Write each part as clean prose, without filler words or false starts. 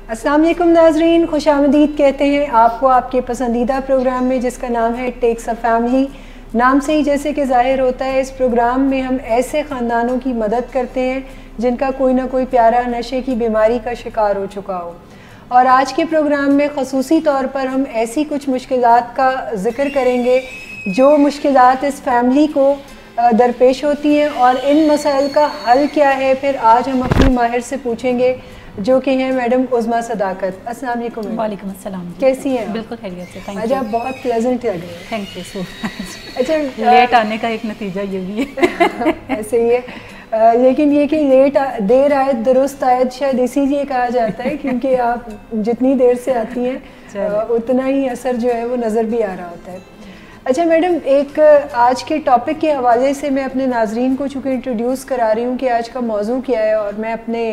अस्सलाम वालेकुम नाजरीन, खुश आमदीद कहते हैं आपको आपके पसंदीदा प्रोग्राम में जिसका नाम है टेक्स अ फैमिली। नाम से ही जैसे कि ज़ाहिर होता है, इस प्रोग्राम में हम ऐसे ख़ानदानों की मदद करते हैं जिनका कोई ना कोई प्यारा नशे की बीमारी का शिकार हो चुका हो। और आज के प्रोग्राम में ख़ुसूसी तौर पर हम ऐसी कुछ मुश्किलात का ज़िक्र करेंगे जो मुश्किलात इस फैमिली को दरपेश होती हैं और इन मसाइल का हल क्या है। फिर आज हम अपनी माहिर से पूछेंगे जो कि हैं मैडम उज़मा सदाकत। अस्सलाम वालेकुम। वालेकुम अस्सलाम। कैसी हैं? बिल्कुल खैरियत से, थैंक यू। अच्छा, आप बहुत प्लेजेंट लग रहे हैं। Thank you so much. अच्छा, लेट आने का एक नतीजा ये भी है। ऐसे ही है, लेकिन ये कि देर आयत दुरुस्त आयत शायद इसीलिए कहा जाता है क्योंकि आप जितनी देर से आती हैं उतना ही असर जो है वो नज़र भी आ रहा होता है। अच्छा मैडम, एक आज के टॉपिक के हवाले से मैं अपने नाजरीन को चूँकि इंट्रोड्यूस करा रही हूँ कि आज का मौजू क्या है, और मैं अपने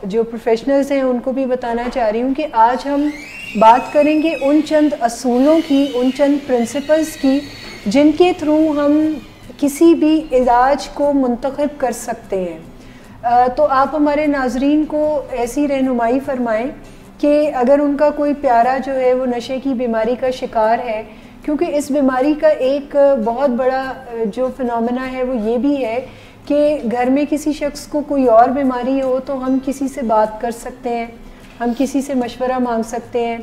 जो प्रोफेशनल्स हैं उनको भी बताना चाह रही हूँ कि आज हम बात करेंगे उन चंद असूलों की, उन चंद प्रिंसिपल्स की जिनके थ्रू हम किसी भी इलाज को मुंतखब कर सकते हैं। तो आप हमारे नाजरीन को ऐसी रहनुमाई फरमाएं कि अगर उनका कोई प्यारा जो है वो नशे की बीमारी का शिकार है, क्योंकि इस बीमारी का एक बहुत बड़ा जो फिनोमेना है वो ये भी है कि घर में किसी शख्स को कोई और बीमारी हो तो हम किसी से बात कर सकते हैं, हम किसी से मशवरा मांग सकते हैं।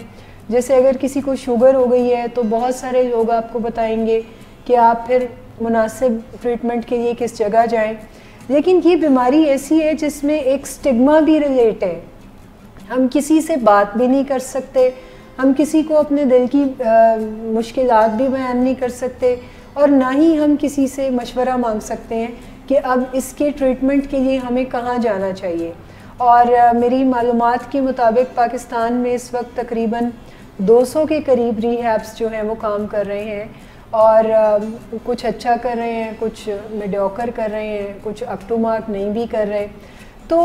जैसे अगर किसी को शुगर हो गई है तो बहुत सारे लोग आपको बताएंगे कि आप फिर मुनासिब ट्रीटमेंट के लिए किस जगह जाएं। लेकिन ये बीमारी ऐसी है जिसमें एक स्टिग्मा भी रिलेट है। हम किसी से बात भी नहीं कर सकते, हम किसी को अपने दिल की मुश्किलात भी बयान नहीं कर सकते, और ना ही हम किसी से मशवरा मांग सकते हैं कि अब इसके ट्रीटमेंट के लिए हमें कहाँ जाना चाहिए। और मेरी मालूमात के मुताबिक पाकिस्तान में इस वक्त तकरीबन 200 के करीब रीहैब्स जो हैं वो काम कर रहे हैं, और कुछ अच्छा कर रहे हैं, कुछ मीडियोकर कर रहे हैं, कुछ अप टू मार्क नहीं भी कर रहे। तो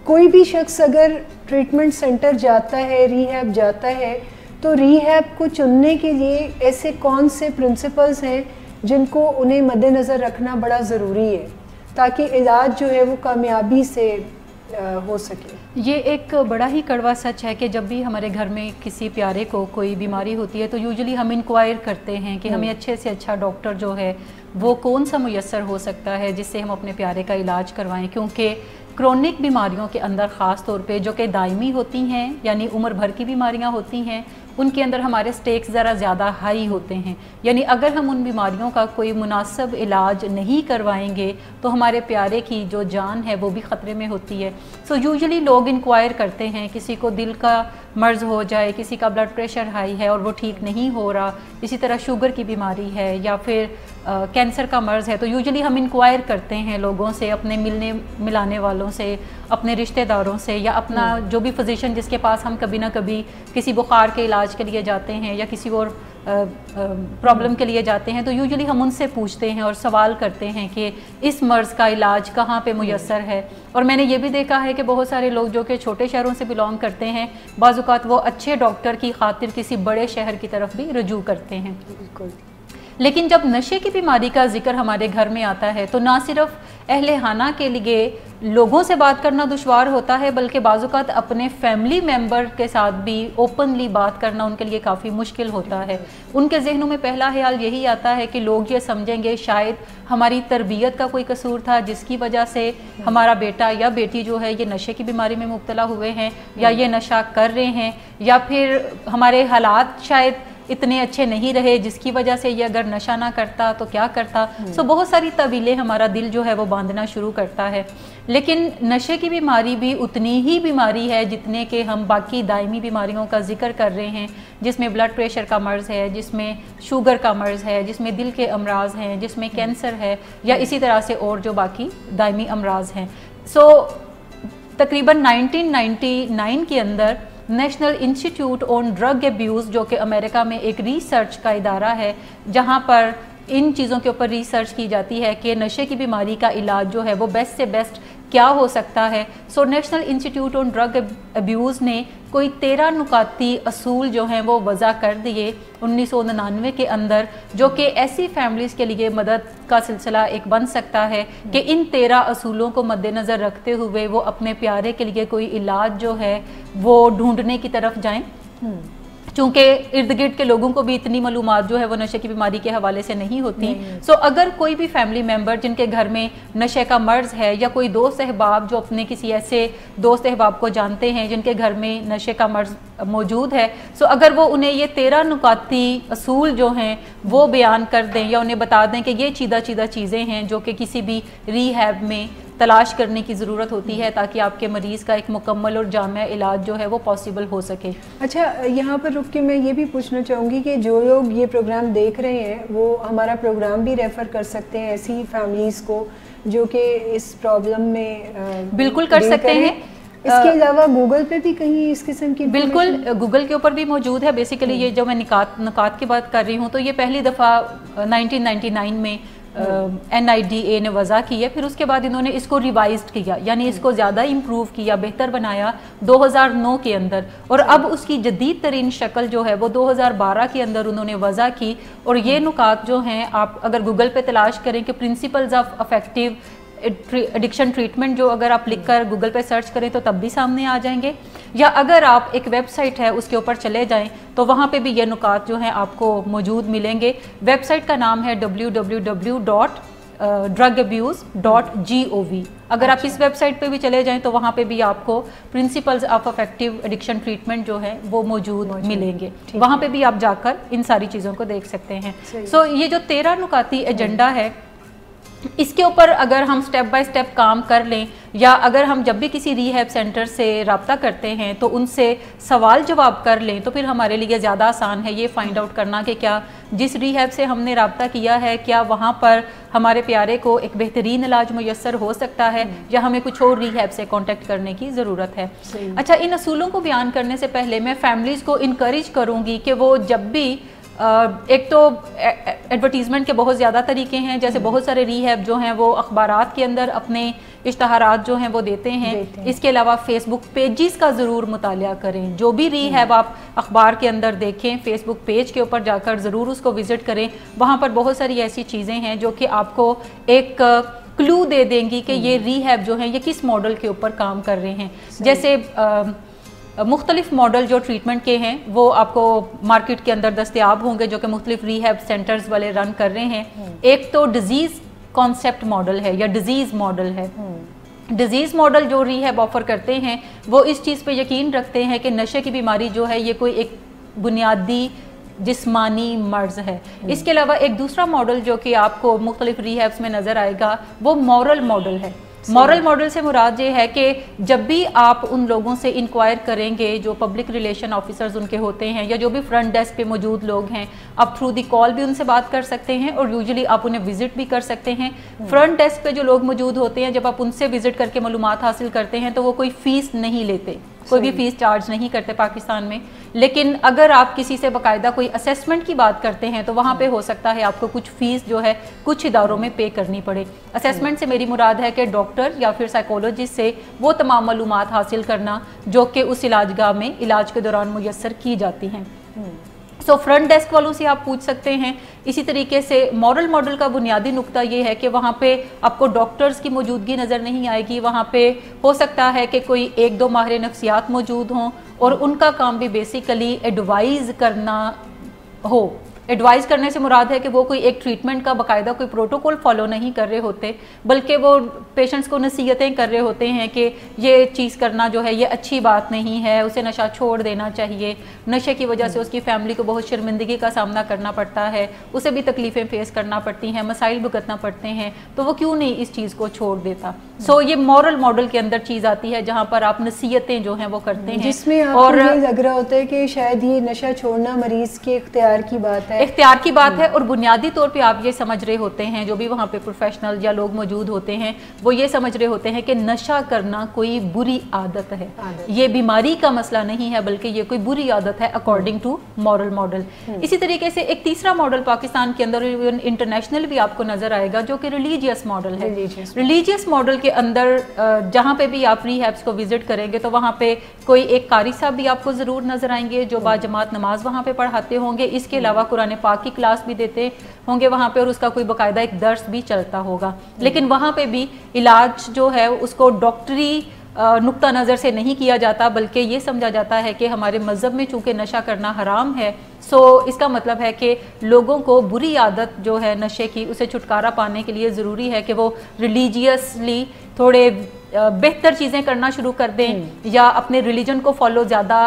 कोई भी शख्स अगर ट्रीटमेंट सेंटर जाता है, रीहैब जाता है, तो रीहैब को चुनने के लिए ऐसे कौन से प्रिंसिपल्स हैं जिनको उन्हें मद्देनज़र रखना बड़ा ज़रूरी है ताकि इलाज जो है वो कामयाबी से हो सके। ये एक बड़ा ही कड़वा सच है कि जब भी हमारे घर में किसी प्यारे को कोई बीमारी होती है तो यूजुअली हम इंक्वायर करते हैं कि हमें अच्छे से अच्छा डॉक्टर जो है वो कौन सा मुयस्सर हो सकता है जिससे हम अपने प्यारे का इलाज करवाएं, क्योंकि क्रोनिक बीमारियों के अंदर ख़ास तौर पे जो कि दायमी होती हैं यानी उम्र भर की बीमारियां होती हैं, उनके अंदर हमारे स्टेक्स ज़रा ज़्यादा हाई होते हैं। यानी अगर हम उन बीमारियों का कोई मुनासिब इलाज नहीं करवाएंगे तो हमारे प्यारे की जो जान है वो भी ख़तरे में होती है। सो यूजुअली लोग इंक्वायर करते हैं, किसी को दिल का मर्ज़ हो जाए, किसी का ब्लड प्रेशर हाई है और वो ठीक नहीं हो रहा, इसी तरह शुगर की बीमारी है या फिर कैंसर का मर्ज़ है, तो यूजुअली हम इंक्वायर करते हैं लोगों से, अपने मिलने मिलाने वालों से, अपने रिश्तेदारों से, या अपना जो भी फिजिशियन जिसके पास हम कभी ना कभी किसी बुखार के इलाज के लिए जाते हैं या किसी और प्रॉब्लम के लिए जाते हैं, तो यूजुअली हम उनसे पूछते हैं और सवाल करते हैं कि इस मर्ज़ का इलाज कहाँ पे मुयस्सर है। और मैंने ये भी देखा है कि बहुत सारे लोग जो कि छोटे शहरों से बिलोंग करते हैं, बाज़ औक़ात वो अच्छे डॉक्टर की खातिर किसी बड़े शहर की तरफ भी रुजू करते हैं। बिल्कुल। लेकिन जब नशे की बीमारी का जिक्र हमारे घर में आता है तो ना सिर्फ अहले खाना के लिए लोगों से बात करना दुश्वार होता है, बल्कि बाज़ औक़ात अपने फैमिली मेम्बर के साथ भी ओपनली बात करना उनके लिए काफ़ी मुश्किल होता है। उनके जहनों में पहला ख्याल यही आता है कि लोग ये समझेंगे शायद हमारी तरबियत का कोई कसूर था जिसकी वजह से हमारा बेटा या बेटी जो है ये नशे की बीमारी में मुब्तला हुए हैं, या ये नशा कर रहे हैं, या फिर हमारे हालात शायद इतने अच्छे नहीं रहे जिसकी वजह से ये अगर नशा ना करता तो क्या करता। सो बहुत सारी तवीलें हमारा दिल जो है वो बांधना शुरू करता है। लेकिन नशे की बीमारी भी उतनी ही बीमारी है जितने के हम बाकी दायमी बीमारियों का जिक्र कर रहे हैं, जिसमें ब्लड प्रेशर का मर्ज़ है, जिसमें शुगर का मर्ज़ है, जिसमें दिल के अमराज हैं, जिसमें कैंसर है, या इसी तरह से और जो बाकी दायमी अमराज हैं। सो तकरीबन 1999 के अंदर national institute on drug abuse, जो कि अमेरिका में एक रिसर्च का इदारा है जहाँ पर इन चीज़ों के ऊपर रिसर्च की जाती है कि नशे की बीमारी का इलाज जो है वो बेस्ट से बेस्ट کیا ہو سکتا ہے. سو نیشنل انسٹیٹیوٹ آن ڈرگ ابیوز نے کوئی 13 نکاتی اصول جو ہیں وہ وضع کر دیے 1999 کے اندر, جو کہ ایسی فیملیز کے لیے مدد کا سلسلہ ایک بن سکتا ہے کہ ان 13 اصولوں کو مد نظر رکھتے ہوئے وہ اپنے پیارے کے لیے کوئی علاج جو ہے وہ ڈھونڈنے کی طرف جائیں. چونکہ ارد گرد کے لوگوں کو بھی اتنی معلومات جو ہے وہ نشے کی بیماری کے حوالے سے نہیں ہوتی. سو اگر کوئی بھی فیملی ممبر جن کے گھر میں نشے کا مرض ہے, یا کوئی دوست احباب جو اپنے کسی ایسے دوست احباب کو جانتے ہیں جن کے گھر میں نشے کا مرض موجود ہے, سو اگر وہ انہیں یہ 13 نکاتی اصول جو ہیں وہ بیان کر دیں, یا انہیں بتا دیں کہ یہ چیدہ چیزیں ہیں جو کہ کسی بھی ری ہیب میں تلاش کرنے کی ضرورت ہوتی ہے تاکہ آپ کے مریض کا ایک مکمل اور جامع علاج جو ہے وہ پاسبل ہو سکے. اچھا, یہاں پر رک کے میں یہ بھی پوچھنا چاہوں گی کہ جو لوگ یہ پروگرام دیکھ رہے ہیں وہ ہمارا پروگرام بھی ریفر کر سکتے ہیں ایسی فیملیز کو جو کہ اس پرابلم میں بالکل کر سکتے ہیں. اس کے علاوہ گوگل پہ بھی کہیں اس قسم کی بالکل گوگل کے اوپر بھی موجود ہے. بیسیکلی یہ جو میں نکات کی بات کر رہی ہوں تو یہ پہلی دفعہ 1999 میں NIDA نے وضع کی ہے. پھر اس کے بعد انہوں نے اس کو ریوائزڈ کیا, یعنی اس کو زیادہ امپروو کیا, بہتر بنایا 2009 کے اندر, اور اب اس کی جدید ترین شکل جو ہے وہ 2012 کے اندر انہوں نے وضع کی. اور یہ نکات جو ہیں آپ اگر گوگل پہ تلاش کریں کہ principles of effective addiction treatment, جو اگر آپ لکھ کر گوگل پہ سرچ کریں تو تب بھی سامنے آ جائیں گے, یا اگر آپ ایک ویب سائٹ ہے اس کے اوپر چلے جائیں تو وہاں پہ بھی یہ نکات جو ہیں آپ کو موجود ملیں گے. ویب سائٹ کا نام ہے www.drugabuse.gov. اگر آپ اس ویب سائٹ پہ بھی چلے جائیں تو وہاں پہ بھی آپ کو principles of effective addiction treatment جو ہے وہ موجود ملیں گے. وہاں پہ بھی آپ جا کر ان ساری چیزوں کو دیکھ سکتے ہیں. سو یہ جو 13 نکاتی ایجنڈا ہے, اس کے اوپر اگر ہم سٹیپ بائی سٹیپ کام کر لیں, یا اگر ہم جب بھی کسی ری ہیب سینٹر سے رابطہ کرتے ہیں تو ان سے سوال جواب کر لیں, تو پھر ہمارے لیے زیادہ آسان ہے یہ فائنڈ آؤٹ کرنا کہ کیا جس ری ہیب سے ہم نے رابطہ کیا ہے کیا وہاں پر ہمارے پیارے کو ایک بہترین علاج میسر ہو سکتا ہے, یا ہمیں کچھ اور ری ہیب سے کانٹیکٹ کرنے کی ضرورت ہے. اچھا, ان اصولوں کو بیان کرنے سے پہلے میں فیملیز کو انکریج کروں گی کہ وہ جب بھی ایک تو ایڈورٹیزمنٹ کے بہت زیادہ طریقے ہیں, جیسے بہت سارے ری ہیب جو ہیں وہ اخبارات کے اندر اپنے اشتہارات جو ہیں وہ دیتے ہیں. اس کے علاوہ فیس بک پیجز کا ضرور مطالعہ کریں. جو بھی ری ہیب آپ اخبار کے اندر دیکھیں, فیس بک پیج کے اوپر جا کر ضرور اس کو وزٹ کریں. وہاں پر بہت ساری ایسی چیزیں ہیں جو کہ آپ کو ایک کلو دے دیں گی کہ یہ ری ہیب جو ہیں یہ کس ماڈل کے اوپر کام کر رہے ہیں. جیسے مختلف ماڈل جو ٹریٹمنٹ کے ہیں وہ آپ کو مارکیٹ کے اندر دستیاب ہوں گے جو کہ مختلف ری ہیب سینٹرز والے رن کر رہے ہیں. ایک تو ڈیزیز کانسیپٹ ماڈل ہے یا ڈیزیز ماڈل ہے. ڈیزیز ماڈل جو ری ہیب آفر کرتے ہیں وہ اس چیز پہ یقین رکھتے ہیں کہ نشے کی بیماری جو ہے یہ کوئی ایک بنیادی جسمانی مرض ہے. اس کے علاوہ ایک دوسرا ماڈل جو کہ آپ کو مختلف ری ہیبس میں نظر آئے گا وہ مورل ماڈل ہے. مورل ماڈل سے مراد یہ ہے کہ جب بھی آپ ان لوگوں سے انکوائر کریں گے جو پبلک ریلیشن آفیسرز ان کے ہوتے ہیں یا جو بھی فرنٹ ڈیسک پہ موجود لوگ ہیں, آپ تھرو دی کال بھی ان سے بات کر سکتے ہیں اور یوزلی آپ انہیں وزٹ بھی کر سکتے ہیں. فرنٹ ڈیسک پہ جو لوگ موجود ہوتے ہیں جب آپ ان سے وزٹ کر کے معلومات حاصل کرتے ہیں تو وہ کوئی فیس نہیں لیتے, کوئی بھی فیس چارج نہیں کرتے پاکستان میں. لیکن اگر آپ کسی سے باقاعدہ کوئی اسیسمنٹ کی بات کرتے ہیں تو وہاں پہ ہو سکتا ہے آپ کو کچھ فیس جو ہے کچھ اداروں میں پے کرنی پڑے. اسیسمنٹ سے میری مراد ہے کہ ڈاکٹر یا پھر سائیکولوجسٹ سے وہ تمام معلومات حاصل کرنا جو کہ اس علاج گاہ میں علاج کے دوران میسر کی جاتی ہیں. سو فرنٹ ڈیسک والوں سے آپ پوچھ سکتے ہیں. اسی طریقے سے مورل ماڈل کا بنیادی نقطہ یہ ہے کہ وہاں پہ آپ کو ڈاکٹرز کی موجودگی نظر نہیں آئے گی. وہاں پہ ہو سکتا ہے کہ کوئی 1-2 ماہر نفسیات موجود ہوں اور ان کا کام بھی بیسیکلی ایڈوائز کرنا ہو. ایڈوائز کرنے سے مراد ہے کہ وہ کوئی ایک ٹریٹمنٹ کا باقاعدہ کوئی پروٹوکول فالو نہیں کر رہے ہوتے بلکہ وہ پیشنٹس کو نصیحتیں کر رہے ہوتے ہیں کہ یہ چیز کرنا جو ہے یہ اچھی بات نہیں ہے, اسے نشہ چھوڑ دینا چاہیے, نشے کی وجہ سے اس کی فیملی کو بہت شرمندگی کا سامنا کرنا پڑتا ہے, اسے بھی تکلیفیں فیس کرنا پڑتی ہیں, مسائل بھگتنا پڑتے ہیں, تو وہ کیوں نہیں اس چیز کو چھوڑ دیتا. سو یہ مورل ماڈل کے اندر چیز آتی ہے جہاں پر آپ نصیحتیں جو ہیں وہ کرتے ہیں جس میں آپ کو یہ لگ رہا ہوتا ہے کہ شاید یہ نشہ چھوڑنا مریض کے اختیار کی بات ہے है, इख्तियार की बात है। और बुनियादी तौर पे आप ये समझ रहे होते हैं, जो भी वहाँ पे प्रोफेशनल या लोग मौजूद होते हैं वो ये समझ रहे होते हैं कि नशा करना कोई बुरी आदत है, ये बीमारी का मसला नहीं है बल्कि ये कोई बुरी आदत है अकॉर्डिंग टू मॉरल मॉडल। इसी तरीके से एक तीसरा मॉडल पाकिस्तान के अंदर इंटरनेशनल भी आपको नजर आएगा जो कि रिलीजियस मॉडल है। रिलीजियस मॉडल के अंदर जहाँ पे भी आप रिहैब्स को विजिट करेंगे तो वहाँ पे कोई एक कारी साहब भी आपको जरूर नजर आएंगे जो बाजमात नमाज वहाँ पे पढ़ाते होंगे, इसके अलावा कुरान पाक की क्लास भी देते होंगे वहाँ पे और उसका कोई बाकायदा एक दर्स भी चलता होगा। लेकिन वहाँ पे भी इलाज जो है उसको डॉक्टरी नुक्ता नज़र से नहीं किया जाता बल्कि ये समझा जाता है कि हमारे मज़हब में चूँकि नशा करना हराम है, सो इसका मतलब है कि लोगों को बुरी आदत जो है नशे की उसे छुटकारा पाने के लिए ज़रूरी है कि वो रिलीजियसली थोड़े बेहतर चीज़ें करना शुरू कर दें या अपने रिलीजन को फॉलो ज़्यादा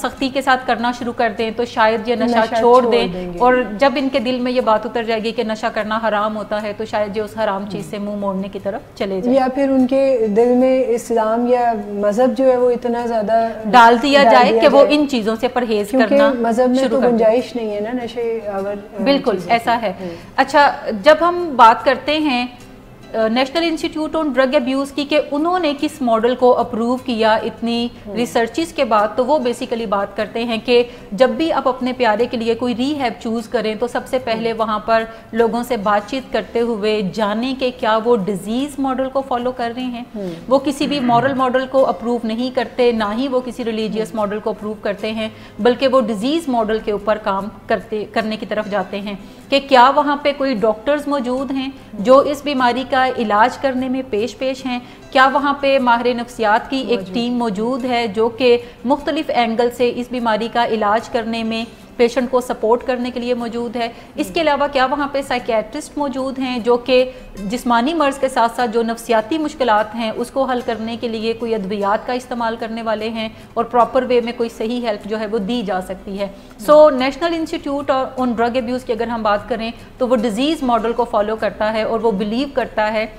सख्ती के साथ करना शुरू कर दें तो शायद ये नशा छोड़ दें। और जब इनके दिल में ये बात उतर जाएगी कि नशा करना हराम होता है तो शायद ये उस हराम चीज़ से मुंह मोड़ने की तरफ चले जाए, या फिर उनके दिल में इस्लाम या मजहब जो है वो इतना ज़्यादा डाल दिया जाए कि वो इन चीज़ों से परहेज करना मजहब में तो गुंजाइश नहीं है ना नशे अगर बिल्कुल ऐसा है। अच्छा, जब हम बात करते हैं national institute on drug abuse की कि उन्होंने किस मॉडल को अप्रूव किया इतनी रिसर्चेस के बाद, तो वो बेसिकली बात करते हैं कि जब भी आप अपने प्यारे के लिए कोई रीहैब चूज़ करें तो सबसे पहले वहाँ पर लोगों से बातचीत करते हुए जानें कि क्या वो डिजीज़ मॉडल को फॉलो कर रहे हैं। वो किसी भी मॉरल मॉडल को अप्रूव नहीं करते, ना ही वो किसी रिलीजियस मॉडल को अप्रूव करते हैं, बल्कि वो डिजीज़ मॉडल के ऊपर काम करने की तरफ जाते हैं कि क्या वहाँ पे कोई डॉक्टर्स मौजूद हैं जो इस बीमारी का इलाज करने में पेश हैं, क्या वहाँ पे माहिर नफ्सियात की एक टीम मौजूद है जो कि मुख्तलिफ एंगल से इस बीमारी का इलाज करने में पेशेंट को सपोर्ट करने के लिए मौजूद है। इसके अलावा क्या वहाँ पे साइकियाट्रिस्ट मौजूद हैं जो कि जिस्मानी मर्ज़ के साथ साथ जो नफ्सियाती मुश्किलात हैं उसको हल करने के लिए कोई अद्वियात का इस्तेमाल करने वाले हैं और प्रॉपर वे में कोई सही हेल्प जो है वो दी जा सकती है। So national institute on drug abuse की अगर हम बात करें तो वो डिजीज़ मॉडल को फॉलो करता है और वो बिलीव करता है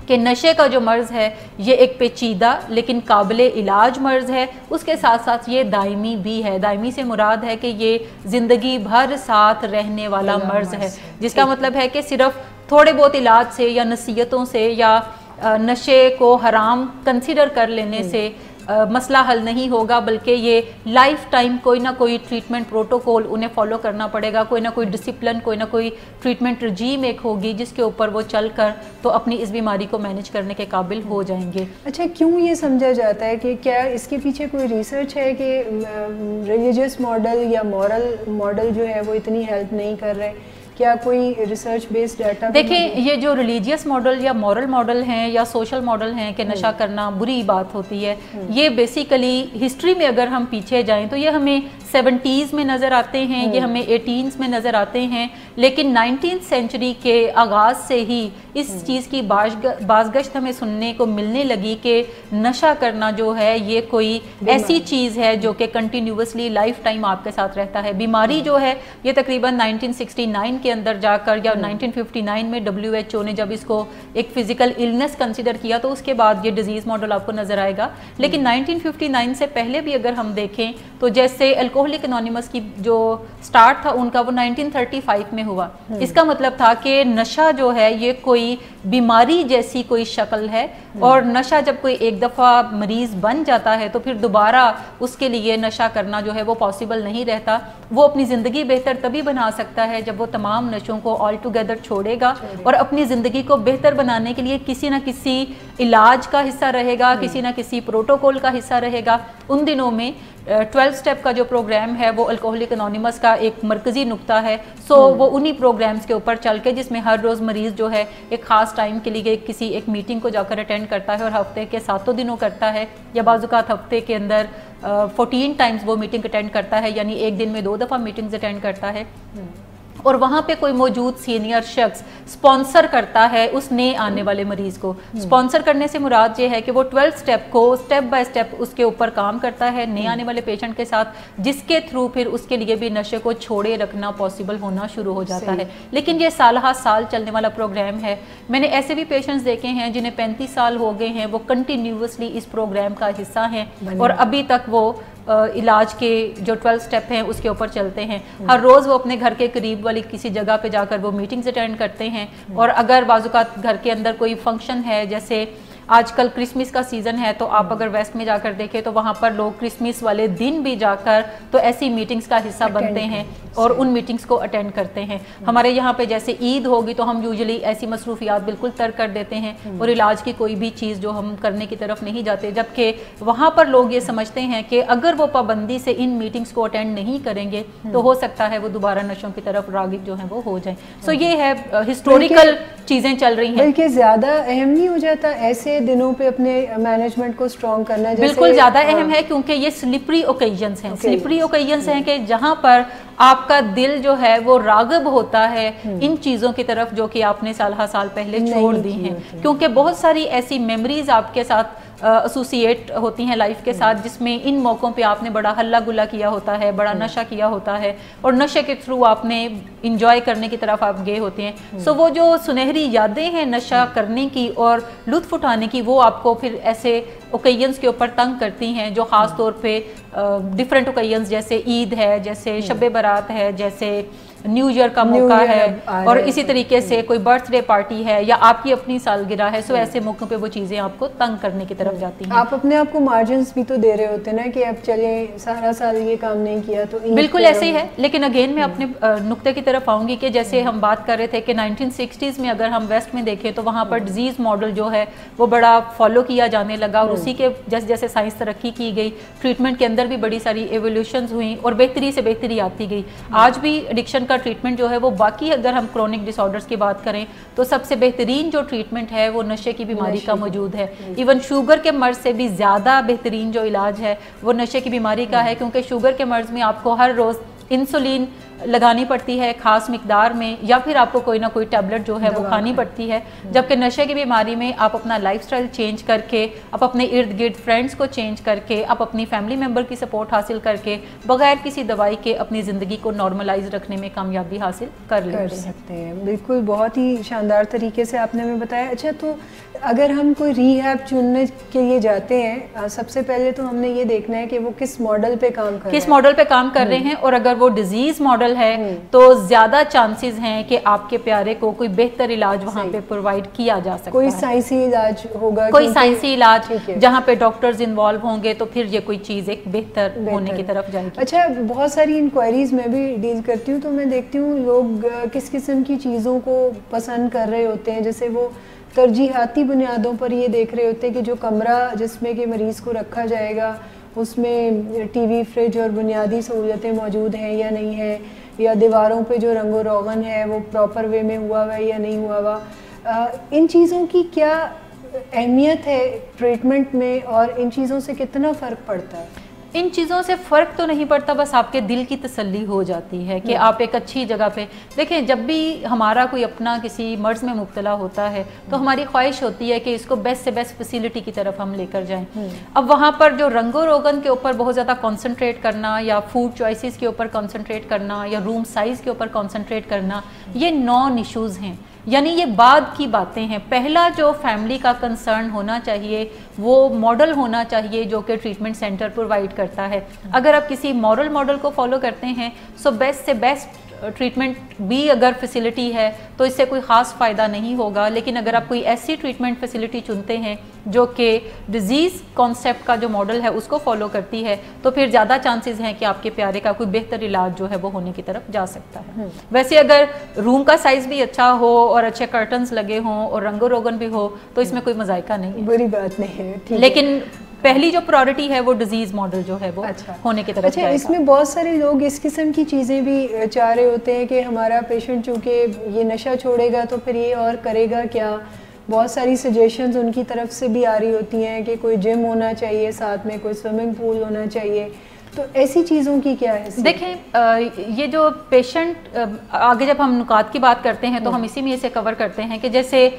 कि नशे का जो मर्ज़ है ये एक पेचीदा लेकिन काबिल इलाज मर्ज़ है, उसके साथ साथ ये दायमी भी है। दायमी से मुराद है कि ये ज़िंदगी भर साथ रहने वाला मर्ज़ है, जिसका मतलब है कि सिर्फ थोड़े बहुत इलाज से या नसीहतों से या नशे को हराम कंसिडर कर लेने से मसला हल नहीं होगा, बल्कि ये लाइफ टाइम कोई ना कोई ट्रीटमेंट प्रोटोकॉल उन्हें फॉलो करना पड़ेगा, कोई ना कोई डिसिप्लिन, कोई ना कोई ट्रीटमेंट रजीम एक होगी जिसके ऊपर वो चल कर तो अपनी इस बीमारी को मैनेज करने के काबिल हो जाएंगे। अच्छा, क्यों ये समझा जाता है कि क्या इसके पीछे कोई रिसर्च है कि रिलीजियस मॉडल या मॉरल मॉडल जो है वो इतनी हेल्प नहीं कर रहे? क्या कोई रिसर्च बेस्ड डाटा? देखें, ये जो रिलीजियस मॉडल या मॉरल मॉडल हैं या सोशल मॉडल हैं कि नशा करना बुरी बात होती है, ये बेसिकली हिस्ट्री में अगर हम पीछे जाएं तो ये हमें 70s में नज़र आते हैं, ये हमें 18s में नज़र आते हैं, लेकिन 19th सेंचुरी के आगाज़ से ही इस चीज़ की बाज़गश्त हमें सुनने को मिलने लगी कि नशा करना जो है ये कोई ऐसी चीज़ है जो कि कंटिन्यूसली लाइफ टाइम आपके साथ रहता है। बीमारी जो है ये तकरीबन 1969 के अंदर जाकर या 1959 में WHO ने जब इसको एक फ़िज़िकल इलनेस कंसिडर किया तो उसके बाद ये डिजीज़ मॉडल आपको नज़र आएगा। लेकिन 1959 से पहले भी अगर हम देखें तो जैसे अल्कोहलिक एनोनिमस की जो स्टार्ट था उनका वो 1935 में हुआ। इसका मतलब था कि नशा जो है ये कोई बीमारी जैसी कोई शक्ल है और नशा जब कोई एक दफ़ा मरीज बन जाता है तो फिर दोबारा उसके लिए नशा करना जो है वो पॉसिबल नहीं रहता। वो अपनी ज़िंदगी बेहतर तभी बना सकता है जब वो तमाम नशों को ऑल टुगेदर छोड़ेगा और अपनी ज़िंदगी को बेहतर बनाने के लिए किसी न किसी इलाज का हिस्सा रहेगा, किसी न किसी प्रोटोकॉल का हिस्सा रहेगा। उन दिनों में 12 स्टेप का जो प्रोग्राम है वो अल्कोहलिक एनोनिमस का एक मरकज़ी नुक्ता है। सो वो उन्हीं प्रोग्राम्स के ऊपर चल के जिसमें हर रोज़ मरीज़ जो है एक ख़ास टाइम के लिए किसी एक मीटिंग को जाकर अटेंड करता है और हफ्ते के 7 दिनों करता है या बाज़-औक़ात हफ्ते के अंदर 14 टाइम्स वो मीटिंग अटेंड करता है, यानी एक दिन में 2 दफ़ा मीटिंग्स अटेंड करता है। और वहाँ पे कोई मौजूद सीनियर शख्स स्पॉन्सर करता है उस नए आने वाले मरीज को। स्पॉन्सर करने से मुराद ये है कि वो 12 स्टेप को स्टेप बाय स्टेप उसके ऊपर काम करता है नए आने वाले पेशेंट के साथ, जिसके थ्रू फिर उसके लिए भी नशे को छोड़े रखना पॉसिबल होना शुरू हो जाता है। लेकिन ये साल चलने वाला प्रोग्राम है। मैंने ऐसे भी पेशेंट्स देखे हैं जिन्हें 35 साल हो गए हैं, वो कंटिन्यूसली इस प्रोग्राम का हिस्सा हैं और अभी तक वो علاج کے جو 12 سٹیپ ہیں اس کے اوپر چلتے ہیں. ہر روز وہ اپنے گھر کے قریب والی کسی جگہ پہ جا کر وہ میٹنگز اٹینڈ کرتے ہیں, اور اگر بعض اوقات گھر کے اندر کوئی فنکشن ہے, جیسے آج کل کرسمس کا سیزن ہے, تو آپ اگر ویسٹ میں جا کر دیکھیں تو وہاں پر لوگ کرسمس والے دن بھی جا کر تو ایسی میٹنگز کا حصہ بنتے ہیں اور ان میٹنگز کو اٹینڈ کرتے ہیں. ہمارے یہاں پہ جیسے عید ہوگی تو ہم یوزلی ایسی مصروفیات بالکل ترک کر دیتے ہیں اور علاج کی کوئی بھی چیز جو ہم کرنے کی طرف نہیں جاتے, جبکہ وہاں پر لوگ یہ سمجھتے ہیں کہ اگر وہ پابندی سے ان میٹنگز کو اٹینڈ نہیں کریں گے تو ہو سکتا ہے وہ دوبارہ نشوں کی طرف راغب جو ہیں وہ ہو جائیں. سو یہ ہے ہسٹوریکل چیزیں چل رہی ہیں. بلکہ زیادہ اہم نہیں ہو جاتا ایسے دنوں پہ اپنے مینجمنٹ کو اسٹرانگ کرنا؟ بالکل زیادہ اہم ہے, کیونکہ یہ سلپری اوکیزنز ہیں. سلپری اوکیزنز ہیں کہ جہاں پر آپ کا دل جو ہے وہ راغب ہوتا ہے ان چیزوں کی طرف جو کہ آپ نے سالہ سال پہلے چھوڑ دی ہیں, کیونکہ بہت ساری ایسی میموریز آپ کے ساتھ ایسوسیٹ ہوتی ہیں لائف کے ساتھ, جس میں ان موقعوں پہ آپ نے بڑا ہلہ گلا کیا ہوتا ہے, بڑا نشہ کیا ہوتا ہے, اور نشے کے تھرو آپ نے انجوائے کرنے کی طرف آپ گئے ہوتے ہیں. سو وہ جو سنہری یادیں ہیں نشہ کرنے کی اور لطف اٹھانے کی, وہ آپ کو پھر ایسے اوکیزنز کے اوپر تنگ کرتی ہیں جو خاص طور پہ ڈیفرنٹ اوکیزنز, جیسے عید ہے, جیسے شب برات ہے, جیسے نیو ایئر کا موقع ہے, اور اسی طریقے سے کوئی برتھ ڈے پارٹی ہے یا آپ کی اپنی سالگرہ ہے. سو ایسے موقعوں پہ وہ چیزیں آپ کو تنگ کرنے کی طرف جاتی ہیں. آپ اپنے آپ کو مارجنز بھی تو دے رہے ہوتے نا کہ اب چلیں سارا سال یہ کام نہیں کیا تو بالکل ایسے ہی ہے. لیکن اگین میں اپنے نقطے کی طرف آؤں گی کہ جیسے ہم بات کر رہے تھے کہ 1960s میں اگر ہم ویسٹ میں دیکھیں تو وہاں پر ڈیزیز ماڈل جو ہے وہ بڑا فالو کیا جانے لگا, اور اسی کے جیسے جیسے سائنس ترقی کی گئی, ٹریٹمنٹ کے اندر بھی بڑی ساری ایولیوشنز ہوئیں اور بہتری سے بہتری آتی گئی. آج بھی ایڈکشن کا ٹریٹمنٹ جو ہے وہ باقی, اگر ہم کرونک ڈس آرڈرز کی بات کریں تو سب سے بہترین جو ٹریٹمنٹ ہے وہ نشے کی بیماری کا موجود ہے. ایون شوگر کے مرض سے بھی زیادہ بہترین جو علاج ہے وہ نشے کی بیماری کا ہے, کیونکہ شوگر کے مرض میں آپ کو ہر روز انسولین لگانی پڑتی ہے خاص مقدار میں, یا پھر آپ کو کوئی نہ کوئی ٹیبلٹ جو ہے وہ کھانی پڑتی ہے. جبکہ نشے کی بیماری میں آپ اپنا لائف سٹائل چینج کر کے, آپ اپنے ارد گرد فرینڈز کو چینج کر کے, آپ اپنی فیملی ممبر کی سپورٹ حاصل کر کے, بغیر کسی دوائی کے اپنی زندگی کو نارملائز رکھنے میں کامیابی حاصل کر سکتے ہیں. بالکل بہت ہی شاندار طریقے سے آپ نے ہمیں بتایا. اچھا, تو اگر ہم کوئی ری ہیب چننے کے لیے جاتے ہیں, سب سے پہلے تو ہم نے یہ دیکھنا ہے کہ وہ کس ماڈل پہ کام کر رہے ہیں, کس ماڈل پہ کام کر رہے ہیں, اور اگر وہ ڈیزیز ماڈل ہے تو زیادہ چانسز ہیں کہ آپ کے پیارے کو کوئی بہتر علاج وہاں پہ پرووائڈ کیا جا سکتا ہے. کوئی سائنسی علاج ہوگا, کوئی سائنسی علاج جہاں پہ ڈاکٹرز انوالو ہوں گے, تو پھر یہ کوئی چیز ایک بہتر ہونے کی طرف جائے گی. اچھا, بہت ساری انکوائریز میں بھی ڈیل کرتی ہوں تو میں دیکھتی ہوں لوگ کس قسم کی چیزوں کو پسند کر رہے ہوتے ہیں. جیسے وہ ترجیحاتی بنیادوں پر یہ دیکھ رہے ہوتے ہیں کہ جو کمرہ جس میں کہ مریض کو رکھا جائے گا اس میں ٹی وی, فریج اور بنیادی سہولتیں موجود ہیں یا نہیں ہیں, یا دیواروں پہ جو رنگ و روغن ہے وہ پراپر وے میں ہوا ہوا ہے یا نہیں ہوا ہوا. ان چیزوں کی کیا اہمیت ہے ٹریٹمنٹ میں, اور ان چیزوں سے کتنا فرق پڑتا ہے؟ ان چیزوں سے فرق تو نہیں پڑتا, بس آپ کے دل کی تسلی ہو جاتی ہے کہ آپ ایک اچھی جگہ پہ دیکھیں. جب بھی ہمارا کوئی اپنا کسی مرض میں مبتلا ہوتا ہے تو ہماری خواہش ہوتی ہے کہ اس کو بیسٹ سے بیسٹ فیسیلٹی کی طرف ہم لے کر جائیں. اب وہاں پر جو رنگ و روغن کے اوپر بہت زیادہ کانسنٹریٹ کرنا, یا فوڈ چوائسیز کے اوپر کانسنٹریٹ کرنا, یا روم سائز کے اوپر کانسنٹریٹ کرنا, یہ نان ایشوز ہیں, یعنی یہ بعد کی باتیں ہیں. پہلا جو فیملی کا کنسرن ہونا چاہیے وہ ماڈل ہونا چاہیے جو کہ ٹریٹمنٹ سینٹر پرووائڈ کرتا ہے. اگر آپ کسی مورل ماڈل کو فالو کرتے ہیں سو بیسٹ سے بیسٹ ٹریٹمنٹ بھی اگر فیسیلٹی ہے تو اس سے کوئی خاص فائدہ نہیں ہوگا. لیکن اگر آپ کوئی ایسی ٹریٹمنٹ فیسیلٹی چنتے ہیں جو کہ ڈیزیز کانسیپٹ کا جو ماڈل ہے اس کو فالو کرتی ہے تو پھر زیادہ چانسز ہیں کہ آپ کے پیارے کا کوئی بہتر علاج جو ہے وہ ہونے کی طرف جا سکتا ہے. ویسے اگر روم کا سائز بھی اچھا ہو اور اچھے کرٹنز لگے ہوں اور رنگ و روغن بھی ہو تو اس میں کوئی مذائقہ نہیں ہے, بری بات نہیں ہے. لیکن پہلی جو پرائورٹی ہے وہ ڈیزیز ماڈل جو ہے وہ ہونے کی طرف اچھا, اس میں بہت سارے لوگ اس قسم کی چیزیں بھی چاہ رہے ہوتے ہیں کہ ہمارا پیشنٹ چونکہ یہ نشہ چھوڑے گا تو پھر یہ اور کرے گا کیا. بہت ساری سجیشنز ان کی طرف سے بھی آ رہی ہوتی ہیں کہ کوئی جم ہونا چاہیے, ساتھ میں کوئی سوئمنگ پول ہونا چاہیے. تو ایسی چیزوں کی کیا ہے؟ دیکھیں, یہ جو پیشنٹ آگے جب ہم نکات کی بات کرتے ہیں تو ہم اسی میں اسے کور کرتے ہیں کہ جیسے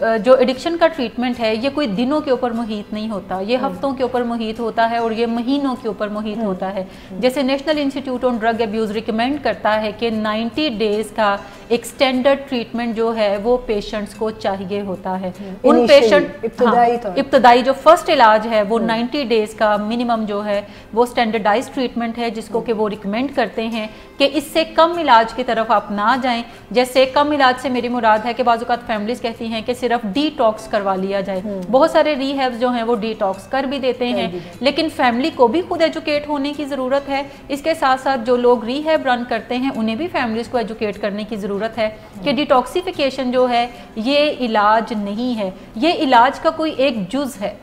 जो एडिक्शन का ट्रीटमेंट है ये कोई दिनों के ऊपर मुहित नहीं होता, ये हफ्तों के ऊपर मुहित होता है और ये महीनों के ऊपर मुहित होता है। जैसे national institute on drug abuse recommend करता है कि 90 डेज़ का एक स्टैंडर्ड ट्रीटमेंट जो है वो पेशेंट्स को चाहिए होता है। उन पेशेंट इब्तदाई जो फर्स्ट इलाज है वो 90 डेज़ का मिनिमम जो है वो स्टैंडर्डाइज ट्रीटमेंट है, जिसको कि वो रिकमेंड करते हैं कि इससे कम इलाज की तरफ आप ना जाएं। जैसे कम इलाज से मेरी मुराद है कि बाज़ औक़ात फैमिलीज़ कहती हैं कि सिर्फ डिटॉक्स करवा लिया जाए। बहुत सारे रीहैब्स जो हैं वो डिटॉक्स कर भी देते हैं, लेकिन फैमिली को भी खुद एजुकेट होने की ज़रूरत है। इसके साथ साथ जो लोग रीहैब रन करते हैं उन्हें भी फैमिलीज़ को एजुकेट करने की ज़रूरत है कि डिटॉक्सिफिकेशन जो है ये इलाज नहीं है, ये इलाज का कोई एक जुज़ है।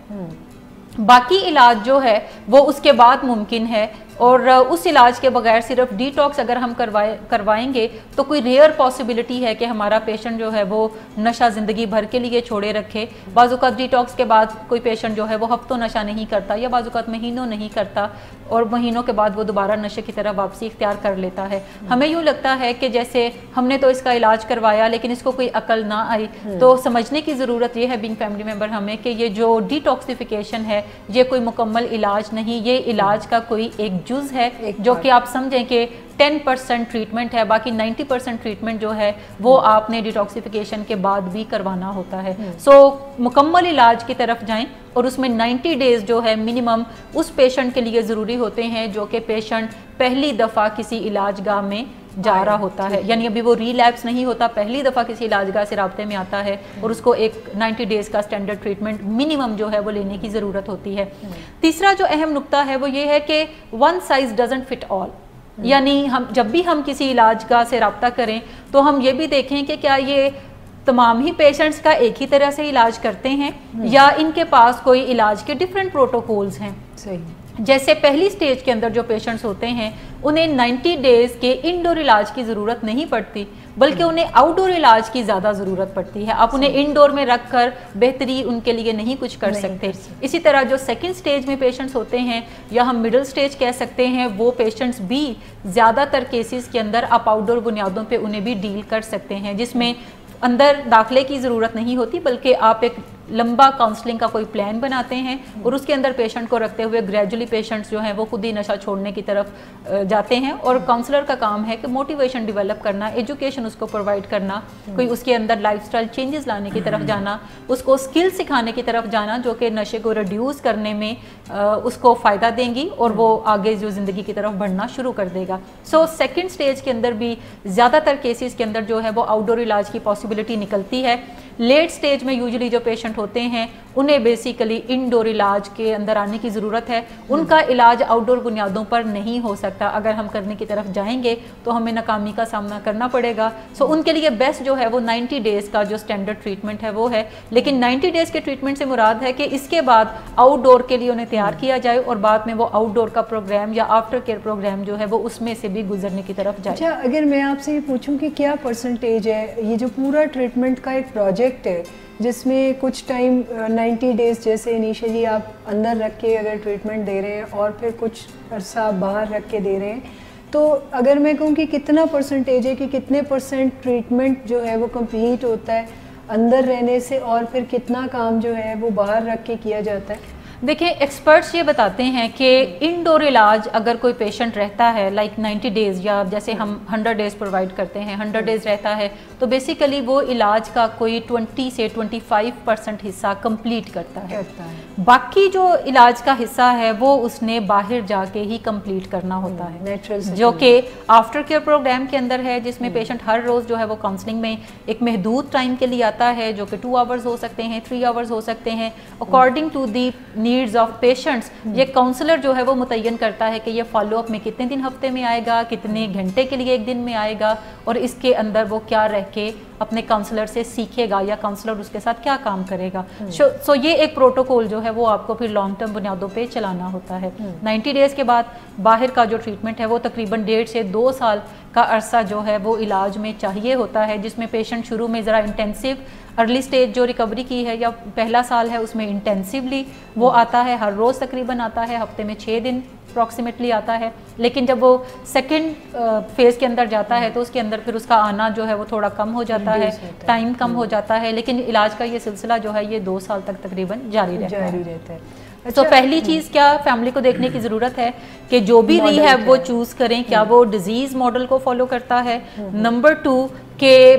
बाकी इलाज जो है वो उसके बाद मुमकिन है, और उस इलाज के बगैर सिर्फ डिटॉक्स अगर हम करवाएंगे तो कोई रेयर पॉसिबिलिटी है कि हमारा पेशेंट जो है वो नशा ज़िंदगी भर के लिए छोड़े रखे। बाज़ औक़ात डिटॉक्स के बाद कोई पेशेंट जो है वो हफ्तों नशा नहीं करता या बाज़ औक़ात महीनों नहीं करता, और महीनों के बाद वो दोबारा नशे की तरफ वापसी इख्तियार कर लेता है। हमें यूँ लगता है कि जैसे हमने तो इसका इलाज करवाया लेकिन इसको कोई अकल ना आई, तो समझने की ज़रूरत ये है बीइंग फैमिली मेम्बर हमें कि ये जो डिटॉक्सिफिकेशन है ये कोई मुकम्मल इलाज नहीं, ये इलाज का कोई एक जुज़ है जो कि आप समझें कि 10% ट्रीटमेंट है, बाकी 90% ट्रीटमेंट जो है वो आपने डिटॉक्सिफिकेशन के बाद भी करवाना होता है। सो मुकम्मल इलाज की तरफ जाएं, और उसमें 90 डेज़ जो है मिनिमम उस पेशेंट के लिए ज़रूरी होते हैं जो कि पेशेंट पहली दफ़ा किसी इलाजगाह में जा रहा होता है, यानी अभी वो रिलैप्स नहीं होता, पहली दफ़ा किसी इलाजगाह से राब्ते में आता है और उसको एक 90 डेज़ का स्टैंडर्ड ट्रीटमेंट मिनिमम जो है वो लेने की ज़रूरत होती है। तीसरा जो अहम नुक्ता है वो ये है कि one size doesn't fit all, यानी हम जब भी हम किसी इलाजगाह से राब्ता करें तो हम ये भी देखें कि क्या ये तमाम ही पेशेंट्स का एक ही तरह से इलाज करते हैं या इनके पास कोई इलाज के डिफरेंट प्रोटोकॉल्स हैं। सही। जैसे पहली स्टेज के अंदर जो पेशेंट्स होते हैं उन्हें 90 डेज़ के इंडोर इलाज की ज़रूरत नहीं पड़ती, बल्कि उन्हें आउटडोर इलाज की ज़्यादा ज़रूरत पड़ती है। आप उन्हें इंडोर में रख कर बेहतरी उनके लिए नहीं कुछ कर सकते। इसी तरह जो सेकंड स्टेज में पेशेंट्स होते हैं या हम मिडिल स्टेज कह सकते हैं, वो पेशेंट्स भी ज़्यादातर केसेस के अंदर आप आउटडोर बुनियादों पे उन्हें भी डील कर सकते हैं, जिसमें अंदर दाखिले की ज़रूरत नहीं होती, बल्कि आप एक लंबा काउंसलिंग का कोई प्लान बनाते हैं और उसके अंदर पेशेंट को रखते हुए ग्रेजुअली पेशेंट्स जो हैं वो खुद ही नशा छोड़ने की तरफ जाते हैं। और काउंसलर का काम है कि मोटिवेशन डेवलप करना, एजुकेशन उसको प्रोवाइड करना, कोई उसके अंदर लाइफस्टाइल चेंजेस लाने की तरफ जाना, उसको स्किल सिखाने की तरफ जाना जो कि नशे को रिड्यूस करने में उसको फ़ायदा देंगी और वो आगे जो ज़िंदगी की तरफ बढ़ना शुरू कर देगा। सो सेकेंड स्टेज के अंदर भी ज़्यादातर केसेस के अंदर जो है वो आउटडोर इलाज की पॉसिबिलिटी निकलती है। लेट स्टेज में यूजुअली जो पेशेंट होते हैं उन्हें बेसिकली इंडोर इलाज के अंदर आने की ज़रूरत है। उनका इलाज आउटडोर बुनियादों पर नहीं हो सकता, अगर हम करने की तरफ जाएंगे तो हमें नाकामी का सामना करना पड़ेगा। सो उनके लिए बेस्ट जो है वो 90 डेज़ का जो स्टैंडर्ड ट्रीटमेंट है वो है, लेकिन 90 डेज़ के ट्रीटमेंट से मुराद है कि इसके बाद आउटडोर के लिए उन्हें तैयार किया जाए और बाद में वो आउटडोर का प्रोग्राम या आफ्टर केयर प्रोग्राम जो है वो उसमें से भी गुजरने की तरफ जाए। अच्छा, अगर मैं आपसे ये पूछूं कि क्या परसेंटेज है ये जो पूरा ट्रीटमेंट का एक प्रोजेक्ट है जिसमें कुछ टाइम 90 डेज़ जैसे इनिशियली आप अंदर रख के अगर ट्रीटमेंट दे रहे हैं और फिर कुछ अरसा बाहर रख के दे रहे हैं, तो अगर मैं कहूँ कि कितना परसेंटेज है कि कितने % ट्रीटमेंट जो है वो कंप्लीट होता है अंदर रहने से और फिर कितना काम जो है वो बाहर रख के किया जाता है? देखिए, एक्सपर्ट्स ये बताते हैं कि इंडोर इलाज अगर कोई पेशेंट रहता है लाइक 90 डेज़ या जैसे हम 100 डेज़ प्रोवाइड करते हैं, 100 डेज़ रहता है तो बेसिकली वो इलाज का कोई 20 से 25% हिस्सा कंप्लीट करता है। बाकी जो इलाज का हिस्सा है वो उसने बाहर जाके ही कंप्लीट करना होता है, जो कि आफ्टर केयर प्रोग्राम के अंदर है, जिसमें पेशेंट हर रोज़ जो है वो काउंसलिंग में एक महदूद टाइम के लिए आता है, जो कि 2 आवर्स हो सकते हैं, 3 आवर्स हो सकते हैं, according to the needs of patients. ये काउंसलर जो है वो मुतय्यन करता है कि ये फॉलो अप में कितने दिन हफ्ते में आएगा, कितने घंटे के लिए एक दिन में आएगा, और इसके अंदर वो क्या रह के अपने काउंसलर से सीखेगा या काउंसलर उसके साथ क्या काम करेगा। सो ये एक प्रोटोकॉल जो है वो आपको फिर लॉन्ग टर्म बुनियादों पे चलाना होता है। 90 डेज़ के बाद बाहर का जो ट्रीटमेंट है वो तकरीबन 1.5 से 2 साल का अरसा जो है वो इलाज में चाहिए होता है, जिसमें पेशेंट शुरू में ज़रा इंटेंसिव ارلی سٹیج جو ریکوری کی ہے یا پہلا سال ہے اس میں انٹینسیولی وہ آتا ہے، ہر روز تقریباً آتا ہے، ہفتے میں 6 دن اپروکسیمیٹلی آتا ہے. لیکن جب وہ سیکنڈ فیز کے اندر جاتا ہے تو اس کے اندر پھر اس کا آنا جو ہے وہ تھوڑا کم ہو جاتا ہے، ٹائم کم ہو جاتا ہے، لیکن علاج کا یہ سلسلہ جو ہے یہ 2 سال تک تقریباً جاری رہتا ہے. تو پہلی چیز کیا فیملی کو دیکھنے کی ضرورت ہے کہ جو بھی ری ہیب وہ چوز کریں کیا وہ ڈیزیز ماڈل کو فالو کرتا ہے. نمبر 2 کہ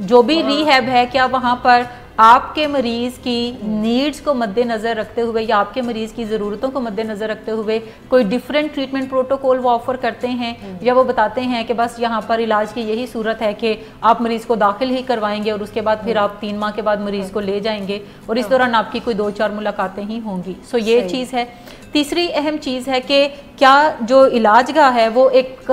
جو بھی ری ہیب ہے کیا وہاں پر آپ کے مریض کی نیڈز کو مد نظر رکھتے ہوئے یا آپ کے مریض کی ضرورتوں کو مد نظر رکھتے ہوئے کوئی ڈیفرنٹ ٹریٹمنٹ پروٹوکول وہ آفر کرتے ہیں، یا وہ بتاتے ہیں کہ بس یہاں پر علاج کی یہی صورت ہے کہ آپ مریض کو داخل ہی کروائیں گے اور اس کے بعد پھر آپ 3 ماہ کے بعد مریض کو لے جائیں گے اور اس دوران آپ کی کوئی 2-4 ملاقاتیں ہی ہوں گی. سو یہ چیز ہے. تیسری اہم چیز ہے کہ کیا جو علاج گاہ ہے وہ ایک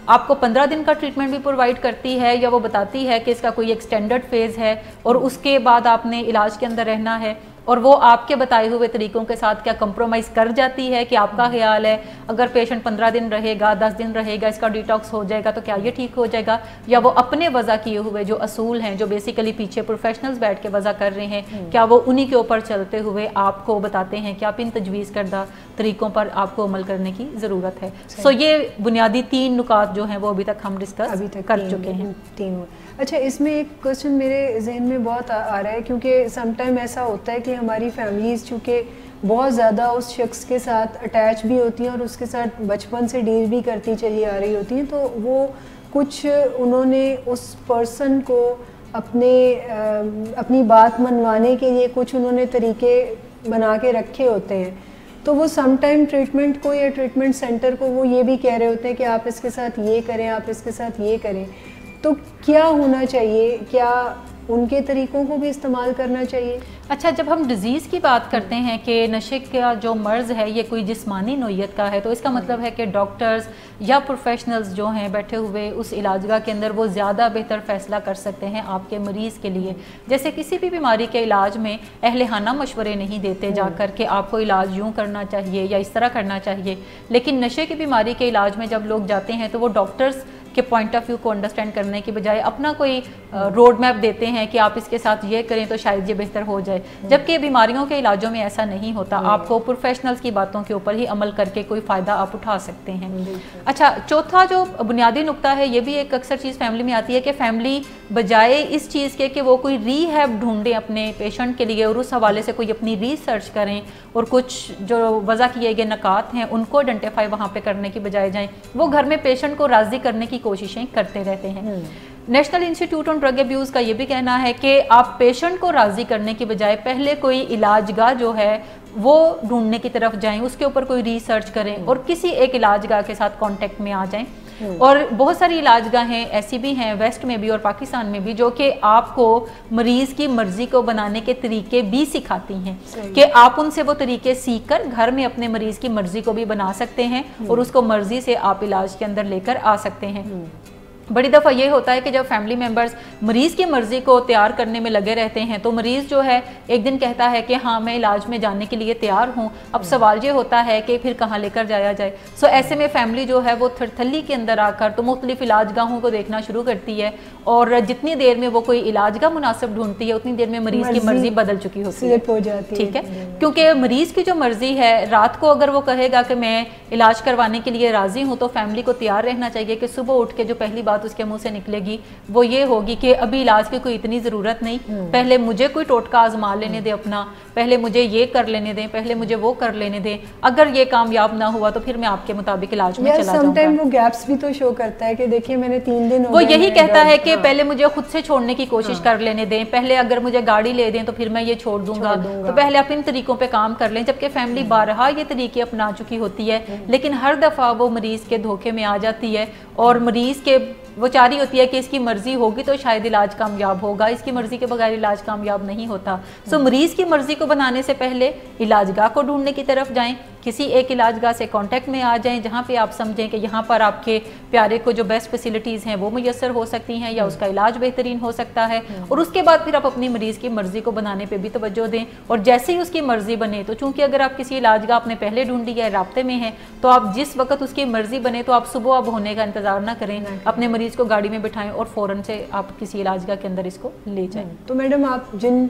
آپ کو 15 دن کا ٹریٹمنٹ بھی پرووائڈ کرتی ہے یا وہ بتاتی ہے کہ اس کا کوئی ایکسٹینڈڈ فیز ہے اور اس کے بعد آپ نے علاج کے اندر رہنا ہے، اور وہ آپ کے بتائے ہوئے طریقوں کے ساتھ کیا کمپرومائز کر جاتی ہے کہ آپ کا خیال ہے اگر پیشنٹ 15 دن رہے گا 10 دن رہے گا اس کا ڈیٹاکس ہو جائے گا تو کیا یہ ٹھیک ہو جائے گا، یا وہ اپنے وضع کیے ہوئے جو اصول ہیں جو بیسیکلی پیچھے پروفیشنلز بیٹھ کے وضع کر رہے ہیں کیا وہ انہی کے اوپر چلتے ہوئے آپ کو بتاتے ہیں کہ آپ ان تجویز کردہ طریقوں پر آپ کو عمل کرنے کی ضرورت ہے. سو یہ بنیادی 3 نکات جو ہیں وہ ابھی تک ہم ڈسکس کر چکے ہیں. اچھا اس میں ایک کوشچن میرے ذہن میں بہت آ رہا ہے کیونکہ سم ٹائم ایسا ہوتا ہے کہ ہماری فیملیز چونکہ بہت زیادہ اس شخص کے ساتھ اٹیچ بھی ہوتی ہیں اور اس کے ساتھ بچپن سے ڈیل بھی کرتی چلی آ رہی ہوتی ہیں، تو وہ کچھ انہوں نے اس پرسن کو اپنی بات منوانے کے لیے کچھ انہوں نے طریقے بنا کے رکھے ہوتے ہیں، تو وہ سم ٹائم ٹریٹمنٹ کو یا ٹریٹمنٹ سینٹر کو وہ یہ بھی کہہ رہے ہوتے ہیں کہ آپ اس کے ساتھ یہ کریں، آپ اس کے ساتھ یہ کریں. تو کیا ہونا چاہیے؟ کیا ان کے طریقوں کو بھی استعمال کرنا چاہیے؟ اچھا جب ہم ڈیزیز کی بات کرتے ہیں کہ نشے کا جو مرض ہے یہ کوئی جسمانی نوعیت کا ہے تو اس کا مطلب ہے کہ ڈاکٹرز یا پروفیشنلز جو ہیں بیٹھے ہوئے اس علاج گاہ کے اندر وہ زیادہ بہتر فیصلہ کر سکتے ہیں آپ کے مریض کے لیے. جیسے کسی بھی بیماری کے علاج میں اہلخانہ مشورے نہیں دیتے جا کر کہ آپ کو علاج یوں کرنا چاہیے یا اس طرح کرنا چاہیے، لیکن نشے کی بیماری کے علاج میں جب لوگ جاتے ہیں تو وہ ڈاکٹرز کے پوائنٹ آف ویو کو انڈرسٹینڈ کرنے کی بجائے اپنا کوئی روڈ میپ دیتے ہیں کہ آپ اس کے ساتھ یہ کریں تو شاید یہ بہتر ہو جائے، جبکہ بیماریوں کے علاجوں میں ایسا نہیں ہوتا. آپ کو پروفیشنلز کی باتوں کے اوپر ہی عمل کر کے کوئی فائدہ آپ اٹھا سکتے ہیں. اچھا چوتھا جو بنیادی نقطہ ہے یہ بھی ایک اکثر چیز فیملی میں آتی ہے کہ فیملی بجائے اس چیز کے کہ وہ کوئی ری ہیب ڈھونڈیں اپنے پیشنٹ کے لیے اور اس حوالے سے کوئی اپنی ریسرچ کریں اور کچھ جو وضع کیے گئے نکات ہیں ان کو آئیڈینٹیفائی وہاں پہ کرنے کی بجائے جائیں وہ گھر میں پیشنٹ کو راضی کرنے کی کوششیں کرتے رہتے ہیں. نیشنل انسٹیٹیوٹ آن ڈرگ ابیوز کا یہ بھی کہنا ہے کہ آپ پیشنٹ کو راضی کرنے کی بجائے پہلے کوئی علاج گاہ جو ہے وہ ڈھونڈنے کی طرف جائیں، اس کے اوپر کوئی ریسرچ کریں اور کسی ایک علاج گاہ کے ساتھ کانٹیکٹ میں آ جائیں. اور بہت ساری علاج گاہیں ایسی بھی ہیں ویسٹ میں بھی اور پاکستان میں بھی جو کہ آپ کو مریض کی مرضی کو بنانے کے طریقے بھی سکھاتی ہیں کہ آپ ان سے وہ طریقے سیکھ کر گھر میں اپنے مریض کی مرضی کو بھی بنا سکتے ہیں اور اس کو مرضی سے آپ علاج کے اندر لے کر آ سکتے ہیں. بڑی دفعہ یہ ہوتا ہے کہ جب فیملی ممبرز مریض کی مرضی کو تیار کرنے میں لگے رہتے ہیں تو مریض جو ہے ایک دن کہتا ہے کہ ہاں میں علاج میں جانے کے لیے تیار ہوں، اب سوال یہ ہوتا ہے کہ پھر کہاں لے کر جایا جائے. سو ایسے میں فیملی جو ہے وہ تھلی کے اندر آ کر تو مختلف علاج گاہوں کو دیکھنا شروع کرتی ہے اور جتنی دیر میں وہ کوئی علاج گاہ مناسب ڈھونڈتی ہے اتنی دیر میں مریض کی مرضی بدل چکی ہوتی ہے. ٹھیک ہے، کیونکہ مریض کی جو مرضی ہے رات کو اگر وہ کہے گا کہ میں علاج کروانے کے لیے راضی ہوں تو فیملی کو تیار رہنا چاہیے کہ صبح اٹھ کے جو پہلی بات اس کے منہ سے نکلے گی وہ یہ ہوگی کہ ابھی علاج کی کوئی اتنی ضرورت نہیں، پہلے مجھے کوئی ٹوٹکا آزما لینے دے اپنا، پہلے مجھے یہ کر لینے دیں، پہلے مجھے وہ کر لینے دیں، اگر یہ کامیاب نہ ہوا تو پھر میں آپ کے مطابق علاج میں چلا جاؤں گا. وہ گیپس بھی تو شو کرتا ہے کہ دیکھیے میں نے 3 دن وہ یہی کہتا ہے کہ پہلے مجھے خود سے چھوڑنے کی کوشش کر لینے دیں، پہلے اگر مجھے گاڑی لے دیں تو پھر میں یہ چھوڑ دوں گا، تو پہلے آپ ان طریقوں پہ کام کر لیں. جبکہ فیملی بارہا یہ طریقے اپنا چکی ہوتی ہے لیکن ہر دفعہ وہ مریض کے دھوکے میں آ جاتی ہے اور مریض کے وہ چاہ رہی ہوتی ہے کہ اس کی مرضی ہوگی تو شاید علاج کامیاب ہوگا، اس کی مرضی کے بغیر علاج کامیاب نہیں ہوتا. سو مریض کی مرضی کو بنانے سے پہلے علاج گاہ کو ڈھونڈنے کی طرف جائیں، کسی ایک علاج گاہ سے کانٹیکٹ میں آ جائیں جہاں پہ آپ سمجھیں کہ یہاں پر آپ کے پیارے کو جو بیسٹ فیسلٹیز ہیں وہ میسر ہو سکتی ہیں یا اس کا علاج بہترین ہو سکتا ہے، اور اس کے بعد پھر آپ اپنی مریض کی مرضی کو بنانے پہ بھی توجہ دیں. اور جیسے ہی اس کی مرضی بنے تو چونکہ اگر آپ کسی علاج گاہ اپنے پہلے ڈھونڈی ہے رابطے میں ہیں تو آپ جس وقت اس کی مرضی بنے تو آپ صبح اب ہونے کا انتظار نہ کریں، اپنے مریض मरीज़ को गाड़ी में बिठाएं और फ़ौरन से आप किसी इलाजगाह के अंदर इसको ले जाएं। तो मैडम आप जिन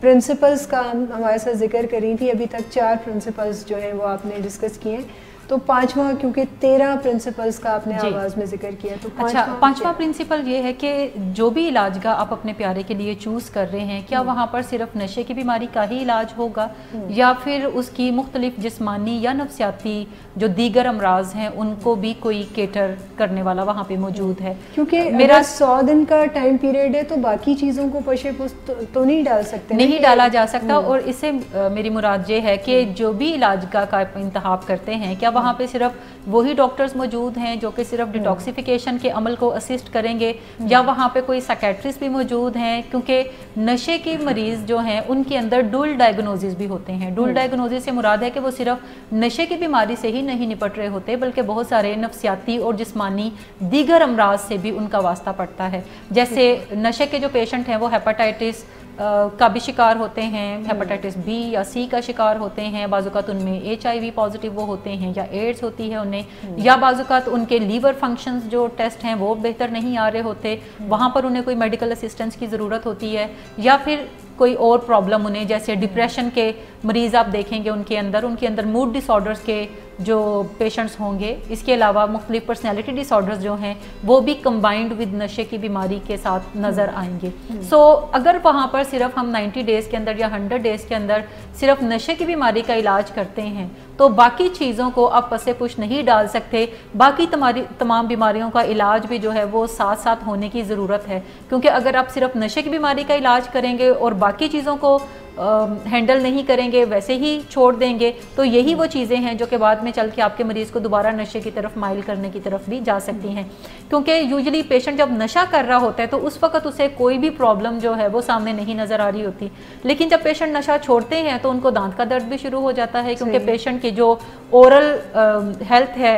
प्रिंसिपल्स का हमारे साथ जिक्र करी थी, अभी तक 4 प्रिंसिपल्स जो हैं वो आपने डिस्कस किए हैं, तो 5वां, क्योंकि 13 प्रिंसिपल्स का आपने आवाज़ में जिक्र किया, तो अच्छा, 5वां प्रिंसिपल ये है कि जो भी इलाजगाह आप अपने प्यारे के लिए चूज़ कर रहे हैं, क्या वहाँ पर सिर्फ नशे की बीमारी का ही इलाज होगा या फिर उसकी मुख्तलिफ जिस्मानी या नफ्सियाती जो दीगर अमराज हैं उनको भी कोई केटर करने वाला वहाँ पे मौजूद है? क्योंकि मेरा 100 दिन का टाइम पीरियड है तो बाकी चीज़ों को पशे तो नहीं डाल सकते, नहीं डाला जा सकता। और इससे मेरी मुराद ये है कि जो भी इलाजगाह का इंतखाब करते हैं, क्या वहाँ पे सिर्फ वही डॉक्टर्स मौजूद हैं जो कि सिर्फ डिटॉक्सिफिकेशन के अमल को असिस्ट करेंगे या वहाँ पे कोई साइकेट्रिस्ट भी मौजूद हैं? क्योंकि नशे के मरीज़ जो हैं उनके अंदर डुअल डायग्नोसिस भी होते हैं। डुअल डायग्नोसिस से मुराद है कि वो सिर्फ नशे की बीमारी से ही नहीं निपट रहे होते बल्कि बहुत सारे नफ्सियाती और जिस्मानी दीगर अमराज से भी उनका वास्ता पड़ता है। जैसे नशे के जो पेशेंट हैं वो हेपेटाइटिस का भी शिकार होते हैं, हेपेटाइटिस बी या सी का शिकार होते हैं, बाज़-औक़ात उनमें HIV पॉजिटिव वो होते हैं या एड्स होती है उन्हें, या बाज़-औक़ात उनके लीवर फंक्शंस जो टेस्ट हैं वो बेहतर नहीं आ रहे होते, वहाँ पर उन्हें कोई मेडिकल असिस्टेंस की ज़रूरत होती है, या फिर कोई और प्रॉब्लम उन्हें, जैसे डिप्रेशन के मरीज़ आप देखेंगे उनके अंदर मूड डिसऑर्डर्स के जो पेशेंट्स होंगे, इसके अलावा मुख्तलिफ पर्सनैलिटी डिसऑर्डर्स जो हैं वो भी कंबाइंड विद नशे की बीमारी के साथ नज़र आएंगे। सो अगर वहाँ पर सिर्फ हम 90 डेज़ के अंदर या 100 डेज़ के अंदर सिर्फ नशे की बीमारी का इलाज करते हैं तो बाकी चीज़ों को आप पसे पुश नहीं डाल सकते। बाकी तमाम बीमारियों का इलाज भी जो है वो साथ साथ होने की ज़रूरत है, क्योंकि अगर आप सिर्फ नशे की बीमारी का इलाज करेंगे और बाकी चीज़ों को हैंडल नहीं करेंगे, वैसे ही छोड़ देंगे, तो यही वो चीज़ें हैं जो कि बाद में चल के आपके मरीज़ को दोबारा नशे की तरफ माइल करने की तरफ भी जा सकती हैं। क्योंकि यूजुअली पेशेंट जब नशा कर रहा होता है तो उस वक्त उसे कोई भी प्रॉब्लम जो है वो सामने नहीं नज़र आ रही होती, लेकिन जब पेशेंट नशा छोड़ते हैं तो उनको दांत का दर्द भी शुरू हो जाता है, क्योंकि पेशेंट की जो ओरल हेल्थ है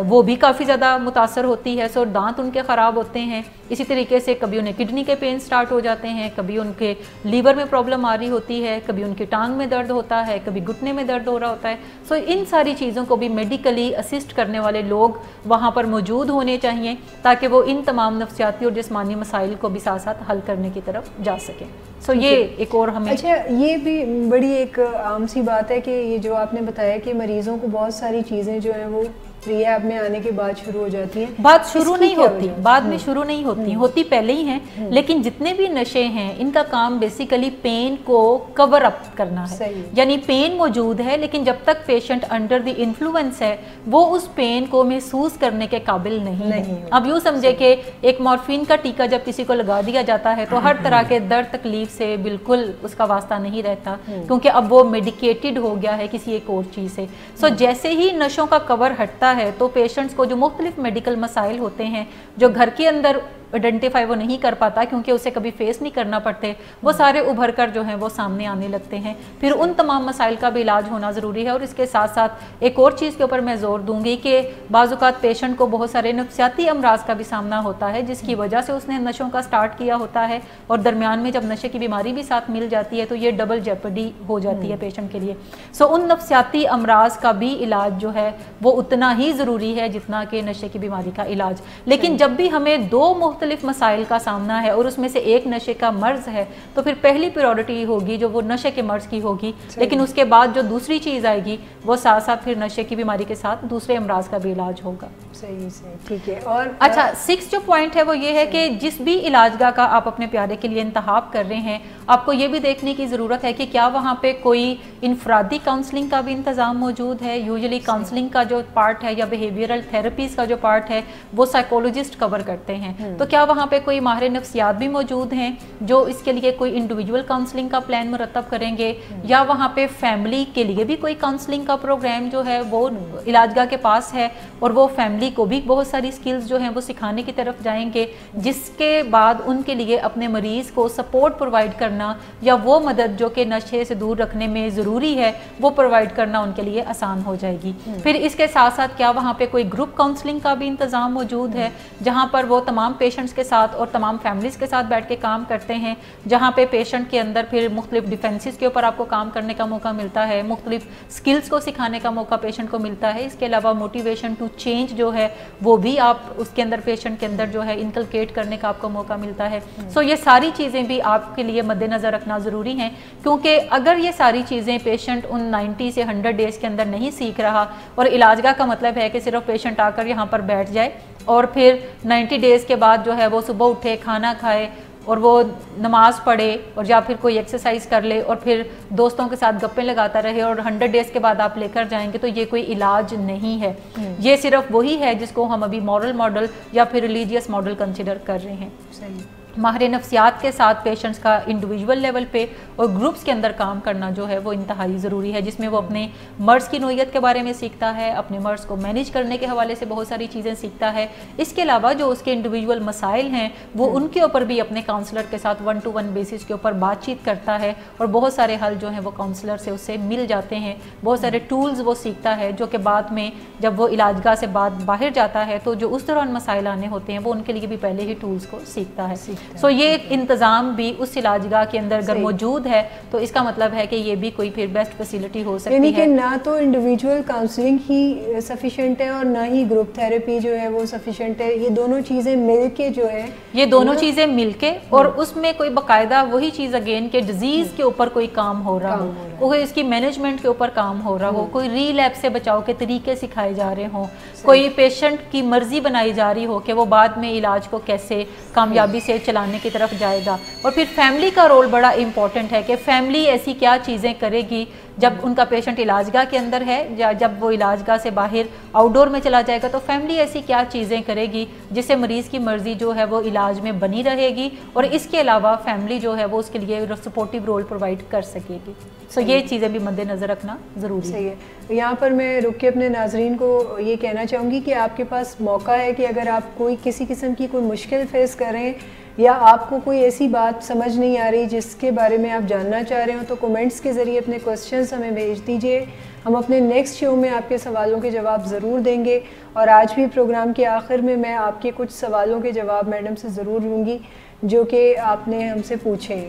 वो भी काफ़ी ज़्यादा मुतासर होती है। सो दांत उनके ख़राब होते हैं। इसी तरीके से कभी उन्हें किडनी के पेन स्टार्ट हो जाते हैं, कभी उनके लीवर में प्रॉब्लम आ रही होती है, कभी उनकी टांग में दर्द होता है, कभी घुटने में दर्द हो रहा होता है। सो इन सारी चीज़ों को भी मेडिकली असिस्ट करने वाले लोग वहाँ पर मौजूद होने चाहिए ताकि वो इन तमाम नफ्सियाती और जिस्मानी मसाइल को भी साथ साथ हल करने की तरफ जा सकें। सो ये एक और हमें अच्छा, ये भी बड़ी एक आम सी बात है कि ये जो आपने बताया कि मरीज़ों को बहुत सारी चीज़ें जो हैं वो रिहैब में आने के बाद शुरू हो जाती हैं। बात शुरू नहीं होती, बाद में शुरू नहीं होती, होती पहले ही हैं। लेकिन जितने भी नशे हैं इनका काम बेसिकली पेन को कवर अप करना है, यानी पेन मौजूद है लेकिन जब तक पेशेंट अंडर द इन्फ्लुएंस है वो उस पेन को महसूस करने के काबिल नहीं है। अब यूँ समझे कि एक मॉर्फिन का टीका जब किसी को लगा दिया जाता है तो हर तरह के दर्द तकलीफ से बिल्कुल उसका वास्ता नहीं रहता, क्योंकि अब वो मेडिकेटेड हो गया है किसी एक और चीज़ से। सो जैसे ही नशों का कवर हटता है तो पेशेंट्स को जो मुख्तलिफ मेडिकल मसाइल होते हैं जो घर के अंदर आइडेंटिफाई वो नहीं कर पाता क्योंकि उसे कभी फेस नहीं करना पड़ते, वो सारे उभर कर जो हैं वो सामने आने लगते हैं। फिर उन तमाम मसाइल का भी इलाज होना ज़रूरी है। और इसके साथ साथ एक और चीज़ के ऊपर मैं ज़ोर दूंगी कि बाज़-औक़ात पेशेंट को बहुत सारे नफ्सियाती अमराज का भी सामना होता है जिसकी वजह से उसने नशों का स्टार्ट किया होता है और दरमियान में जब नशे की बीमारी भी साथ मिल जाती है तो ये डबल जेपडी हो जाती है पेशेंट के लिए। सो उन नफ्सियाती अमराज का भी इलाज जो है वो उतना ही ज़रूरी है जितना कि नशे की बीमारी का इलाज। लेकिन जब भी हमें दो मुख्तलिफ मसाइल का सामना है और उसमें से एक नशे का मर्ज है तो फिर पहली प्रायोरिटी होगी जो वो नशे के मर्ज की होगी, लेकिन उसके बाद जो दूसरी चीज़ आएगी वो साथ साथ फिर नशे की बीमारी के साथ दूसरे अमराज का भी इलाज होगा। सही, ठीक है। और अच्छा, 6 जो पॉइंट है वो ये है कि जिस भी इलाजगाह का आप अपने प्यारे के लिए इंतखाब कर रहे हैं आपको ये भी देखने की ज़रूरत है कि क्या वहाँ पे कोई इनफरादी काउंसलिंग का भी इंतज़ाम मौजूद है। यूजुअली काउंसलिंग का जो पार्ट है या बिहेवियरल थेरेपीज़ का जो पार्ट है वो साइकोलॉजिस्ट कवर करते हैं, तो क्या वहाँ पे कोई माहिर नफ्सियात भी मौजूद हैं जो इसके लिए कोई इंडिविजुअल काउंसलिंग का प्लान मुरतब करेंगे, या वहाँ पे फैमिली के लिए भी कोई काउंसलिंग का प्रोग्राम जो है वो इलाजगाह के पास है और वो फैमिली को भी बहुत सारी स्किल्स जो हैं वो सिखाने की तरफ जाएंगे, जिसके बाद उनके लिए अपने मरीज़ को सपोर्ट प्रोवाइड करना या वो मदद जो कि नशे से दूर रखने में ज़रूरी है वो प्रोवाइड करना उनके लिए आसान हो जाएगी। फिर इसके साथ साथ क्या वहाँ पे कोई ग्रुप काउंसलिंग का भी इंतज़ाम मौजूद है जहाँ पर वो तमाम पेशेंट پیشنٹس کے ساتھ اور تمام فیملیز کے ساتھ بیٹھ کے کام کرتے ہیں، جہاں پہ پیشنٹ کے اندر پھر مختلف ڈیفینسز کے اوپر آپ کو کام کرنے کا موقع ملتا ہے، مختلف سکلز کو سکھانے کا موقع پیشنٹ کو ملتا ہے۔ اس کے علاوہ موٹیویشن ٹو چینج جو ہے وہ بھی آپ اس کے اندر پیشنٹ کے اندر جو ہے انکلکیٹ کرنے کا آپ کو موقع ملتا ہے۔ سو یہ ساری چیزیں بھی آپ کے لیے مد نظر رکھنا ضروری ہیں، کیونکہ اگر یہ ساری چیزیں پیشنٹ ان 90 سے 100 ڈیز کے اندر نہیں سیکھ رہا، اور علاج گاہ کا مطلب ہے کہ صرف پیشنٹ آ کر یہاں پر بیٹھ جائے اور پھر 90 ڈیز کے بعد جو ہے وہ صبح اٹھے، کھانا کھائے اور وہ نماز پڑھے اور یا پھر کوئی ایکسرسائز کر لے اور پھر دوستوں کے ساتھ گپیں لگاتا رہے اور 100 ڈیز کے بعد آپ لے کر جائیں گے، تو یہ کوئی علاج نہیں ہے۔ یہ صرف وہی ہے جس کو ہم ابھی مورل ماڈل یا پھر ریلیجیس ماڈل کنسیڈر کر رہے ہیں۔ ماہر نفسیات کے ساتھ پیشنٹس کا انڈیویجول لیول پہ اور گروپس کے اندر کام کرنا جو ہے وہ انتہائی ضروری ہے، جس میں وہ اپنے مرض کی نوعیت کے بارے میں سیکھتا ہے، اپنے مرض کو مینیج کرنے کے حوالے سے بہت ساری چیزیں سیکھتا ہے۔ اس کے علاوہ جو اس کے انڈیویجول مسائل ہیں وہ ان کے اوپر بھی اپنے کاؤنسلر کے ساتھ 1 to 1 بیسس کے اوپر بات چیت کرتا ہے، اور بہت سارے حل جو ہیں وہ کاؤنسلر سے اسے مل جاتے ہیں، بہت سارے ٹولز وہ سیکھتا ہے جو کہ بعد میں جب وہ علاج گاہ سے باہر جاتا ہے تو جو اس دوران مسائل آنے ہوتے ہیں وہ ان کے لیے بھی پہلے ہی ٹولز کو سیکھتا ہے۔ سو یہ انتظام بھی اس علاج گاہ کے اندر اگر موجود ہے تو اس کا مطلب ہے کہ یہ بھی کوئی پھر بیسٹ فیسلٹی ہو سکتی ہے، یعنی کہ نہ تو انڈیویجول کاؤنسلنگ ہی سفیشینٹ ہے اور نہ ہی گروپ تھراپی جو ہے وہ سفیشینٹ ہے، یہ دونوں چیزیں مل کے جو ہے، یہ دونوں چیزیں مل کے، اور اس میں کوئی باقاعدہ وہی چیز اگین کہ ڈیزیز کے اوپر کوئی کام ہو رہا ہو، کوئی اس کی مینجمنٹ کے اوپر کام ہو رہا ہو، کوئی ریلیپ سے بچاؤ کے طریقے سکھائے جا رہے ہوں، کوئی پیشنٹ کی مرضی بنائی جا رہی ہو کہ وہ بعد میں علاج کو کیسے کامیابی سے چلانے کی طرف جائے گا۔ اور پھر فیملی کا رول بڑا امپورٹنٹ ہے کہ فیملی ایسی کیا چیزیں کرے گی جب ان کا پیشنٹ علاج گاہ کے اندر ہے، یا جب وہ علاج گاہ سے باہر آؤٹ ڈور میں چلا جائے گا، تو فیملی ایسی کیا چیزیں کرے گی جس سے مریض کی مرضی جو ہے وہ علاج میں بنی رہے گی، اور اس کے علاوہ فیملی جو ہے وہ اس کے لیے سپورٹیو رول پرووائڈ کر سکے گی۔ سو یہ چیزیں بھی مد نظر رکھنا ضروری ہے۔ یہاں پر میں رک کے اپنے ناظرین کو یہ کہنا چاہوں گی کہ آپ کے پاس موقع ہے کہ اگر آپ کوئی کسی قسم کی کوئی مشکل فیس کر رہے ہیں یا آپ کو کوئی ایسی بات سمجھ نہیں آ رہی جس کے بارے میں آپ جاننا چاہ رہے ہوں، تو کومنٹس کے ذریعے اپنے کوسچنز ہمیں بھیج دیجئے۔ ہم اپنے نیکسٹ شو میں آپ کے سوالوں کے جواب ضرور دیں گے، اور آج بھی پروگرام کے آخر میں آپ کے کچھ سوالوں کے جواب میڈم سے ضرور لوں گی جو کہ آپ نے ہم سے پوچھے ہیں۔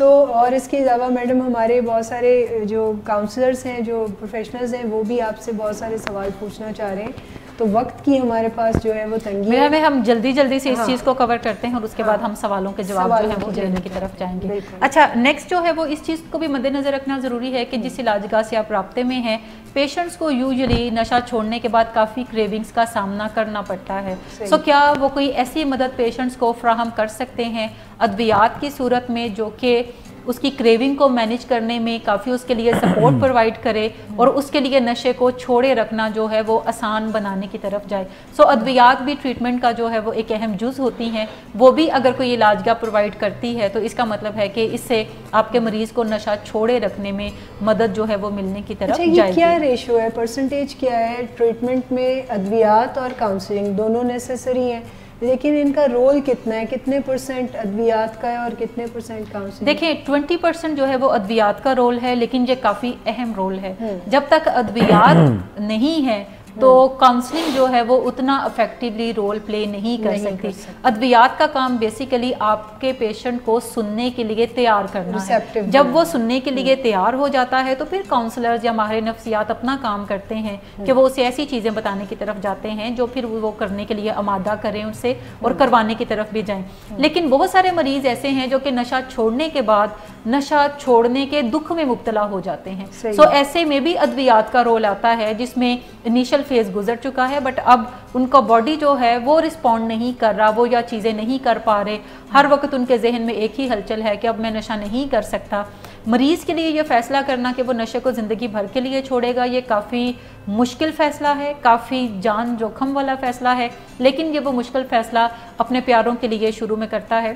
اور اس کے علاوہ میڈم ہمارے بہت سارے جو کاؤنسلرز ہیں، جو پروفیشنلز ہیں، وہ بھی آپ سے بہت سارے سوال پوچھنا چاہ رہے ہیں، تو وقت کی ہمارے پاس جو ہے وہ تنگی ہے، ہم جلدی سے اس چیز کو کور کرتے ہیں اور اس کے بعد ہم سوالوں کے جواب جو ہیں وہ دینے کی طرف جائیں گے۔ اچھا، نیکسٹ جو ہے وہ اس چیز کو بھی مد نظر رکھنا ضروری ہے کہ جس علاج گاہ سے آپ رابطے میں ہیں، پیشنٹس کو یوزلی نشہ چھوڑنے کے بعد کافی کریونگز کا سامنا کرنا پڑتا ہے۔ سو کیا وہ کوئی ایسی مدد پیشنٹس کو فراہم کر سکتے ہیں ادویات کی صورت میں جو کہ اس کی کریونگ کو مینیج کرنے میں کافی اس کے لیے سپورٹ پرووائڈ کرے اور اس کے لیے نشے کو چھوڑے رکھنا جو ہے وہ آسان بنانے کی طرف جائے؟ سو ادویات بھی ٹریٹمنٹ کا جو ہے وہ ایک اہم جز ہوتی ہیں، وہ بھی اگر کوئی علاج گاہ پرووائڈ کرتی ہے تو اس کا مطلب ہے کہ اس سے آپ کے مریض کو نشہ چھوڑے رکھنے میں مدد جو ہے وہ ملنے کی طرف جائے گی۔ کیا ریشو ہے، پرسنٹیج کیا ہے ٹریٹمنٹ میں؟ ادویات اور کاؤنسلنگ دونوں نیسیسری ہیں، لیکن ان کا رول کتنا ہے؟ کتنے پرسنٹ ادویات کا ہے اور کتنے پرسنٹ کاؤنسلنگ؟ دیکھیں 20% جو ہے وہ ادویات کا رول ہے، لیکن یہ کافی اہم رول ہے۔ جب تک ادویات نہیں ہے تو کاؤنسلنگ جو ہے وہ اتنا افیکٹولی رول پلے نہیں کر سکتی۔ ادویات کا کام بیسیکلی آپ کے پیشنٹ کو سننے کے لیے تیار کرنا ہے۔ جب وہ سننے کے لیے تیار ہو جاتا ہے تو پھر کاؤنسلرز یا ماہر نفسیات اپنا کام کرتے ہیں کہ وہ اسے ایسی چیزیں بتانے کی طرف جاتے ہیں جو پھر وہ کرنے کے لیے آمادہ کریں ان سے اور کروانے کی طرف بھی جائیں۔ لیکن بہت سارے مریض ایسے ہیں جو کہ نشہ چھوڑنے کے بعد نشہ چھوڑنے کے دکھ میں مبتلا ہو جاتے ہیں۔ سو ایسے میں بھی ادویات کا رول آتا ہے جس میں انیشل فیز گزر چکا ہے، بٹ اب ان کا باڈی جو ہے وہ رسپونڈ نہیں کر رہا، وہ یا چیزیں نہیں کر پا رہے، ہر وقت ان کے ذہن میں ایک ہی ہلچل ہے کہ اب میں نشہ نہیں کر سکتا۔ مریض کے لیے یہ فیصلہ کرنا کہ وہ نشے کو زندگی بھر کے لیے چھوڑے گا، یہ کافی مشکل فیصلہ ہے، کافی جان جوخم والا فیصلہ ہے، لیکن یہ وہ مشکل فیصلہ اپنے پیاروں کے لیے شروع میں کرتا ہے،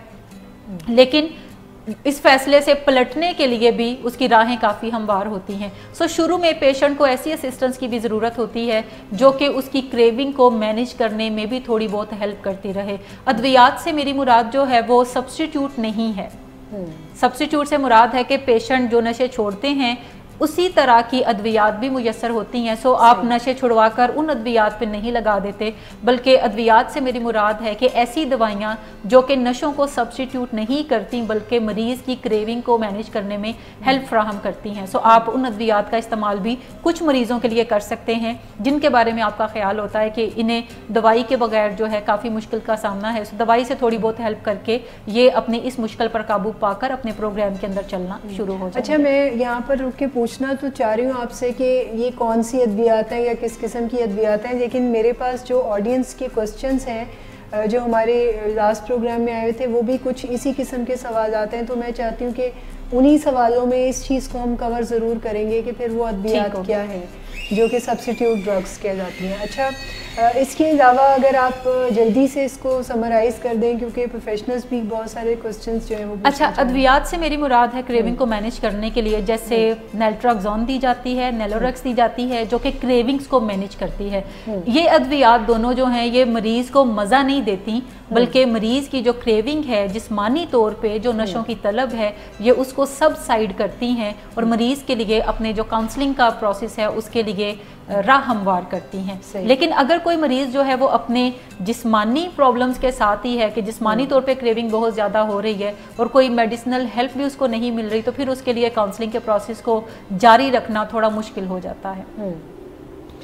لیکن اس فیصلے سے پلٹنے کے لیے بھی اس کی راہیں کافی ہموار ہوتی ہیں۔ سو شروع میں پیشنٹ کو ایسی اسسٹنس کی بھی ضرورت ہوتی ہے جو کہ اس کی کریونگ کو مینیج کرنے میں بھی تھوڑی بہت ہیلپ کرتی رہے۔ ادویات سے میری مراد جو ہے وہ سبسٹیٹیوٹ نہیں ہے۔ سبسٹیٹیوٹ سے مراد ہے کہ پیشنٹ جو نشے چھوڑتے ہیں उसी तरह की अद्वियात भी मुयस्सर होती हैं। सो आप नशे छुड़वा कर उन अद्वियात पे नहीं लगा देते, बल्कि अद्वियात से मेरी मुराद है कि ऐसी दवाइयाँ जो कि नशों को सब्सटीट्यूट नहीं करती बल्कि मरीज़ की क्रेविंग को मैनेज करने में हेल्प फ्राहम करती हैं। सो आप उन अद्वियात का इस्तेमाल भी कुछ मरीज़ों के लिए कर सकते हैं जिनके बारे में आपका ख्याल होता है कि इन्हें दवाई के बगैर जो है काफ़ी मुश्किल का सामना है। सो दवाई से थोड़ी बहुत हेल्प करके ये अपनी इस मुश्किल पर काबू पाकर अपने प्रोग्राम के अंदर चलना शुरू हो जाए। अच्छा, मैं यहाँ पर रुक के पूछना तो चाह रही हूँ आपसे कि ये कौन सी अद्वियात हैं या किस किस्म की अद्वियात हैं, लेकिन मेरे पास जो ऑडियंस के क्वेश्चंस हैं जो हमारे लास्ट प्रोग्राम में आए थे वो भी कुछ इसी किस्म के सवाल आते हैं, तो मैं चाहती हूँ कि उन्हीं सवालों में इस चीज़ को हम कवर ज़रूर करेंगे कि फिर वो अद्वियात क्या है जो कि सब्स्टिट्यूट ड्रग्स कह जाती हैं। अच्छा, इसके अलावा अगर आप जल्दी से इसको समराइज़ कर दें, क्योंकि प्रोफेशनल्स भी बहुत सारे क्वेश्चंस जो हैं वो। अच्छा, अद्वियात से मेरी मुराद है क्रेविंग को मैनेज करने के लिए जैसे नेल्ट्राक्सोन दी जाती है, नेलोरेक्स दी जाती है जो कि क्रेविंग्स को मैनेज करती है। ये अद्वियात दोनों जो हैं ये मरीज़ को मज़ा नहीं देती बल्कि मरीज़ की जो क्रेविंग है जिस्मानी तौर पे जो नशों की तलब है ये उसको सबसाइड करती हैं और मरीज़ के लिए अपने जो काउंसलिंग का प्रोसेस है उसके लिए राह हमवार करती हैं। लेकिन अगर कोई मरीज़ जो है वो अपने जिस्मानी प्रॉब्लम्स के साथ ही है कि जिस्मानी तौर पे क्रेविंग बहुत ज़्यादा हो रही है और कोई मेडिसिनल हेल्प भी उसको नहीं मिल रही, तो फिर उसके लिए काउंसलिंग के प्रोसेस को जारी रखना थोड़ा मुश्किल हो जाता है।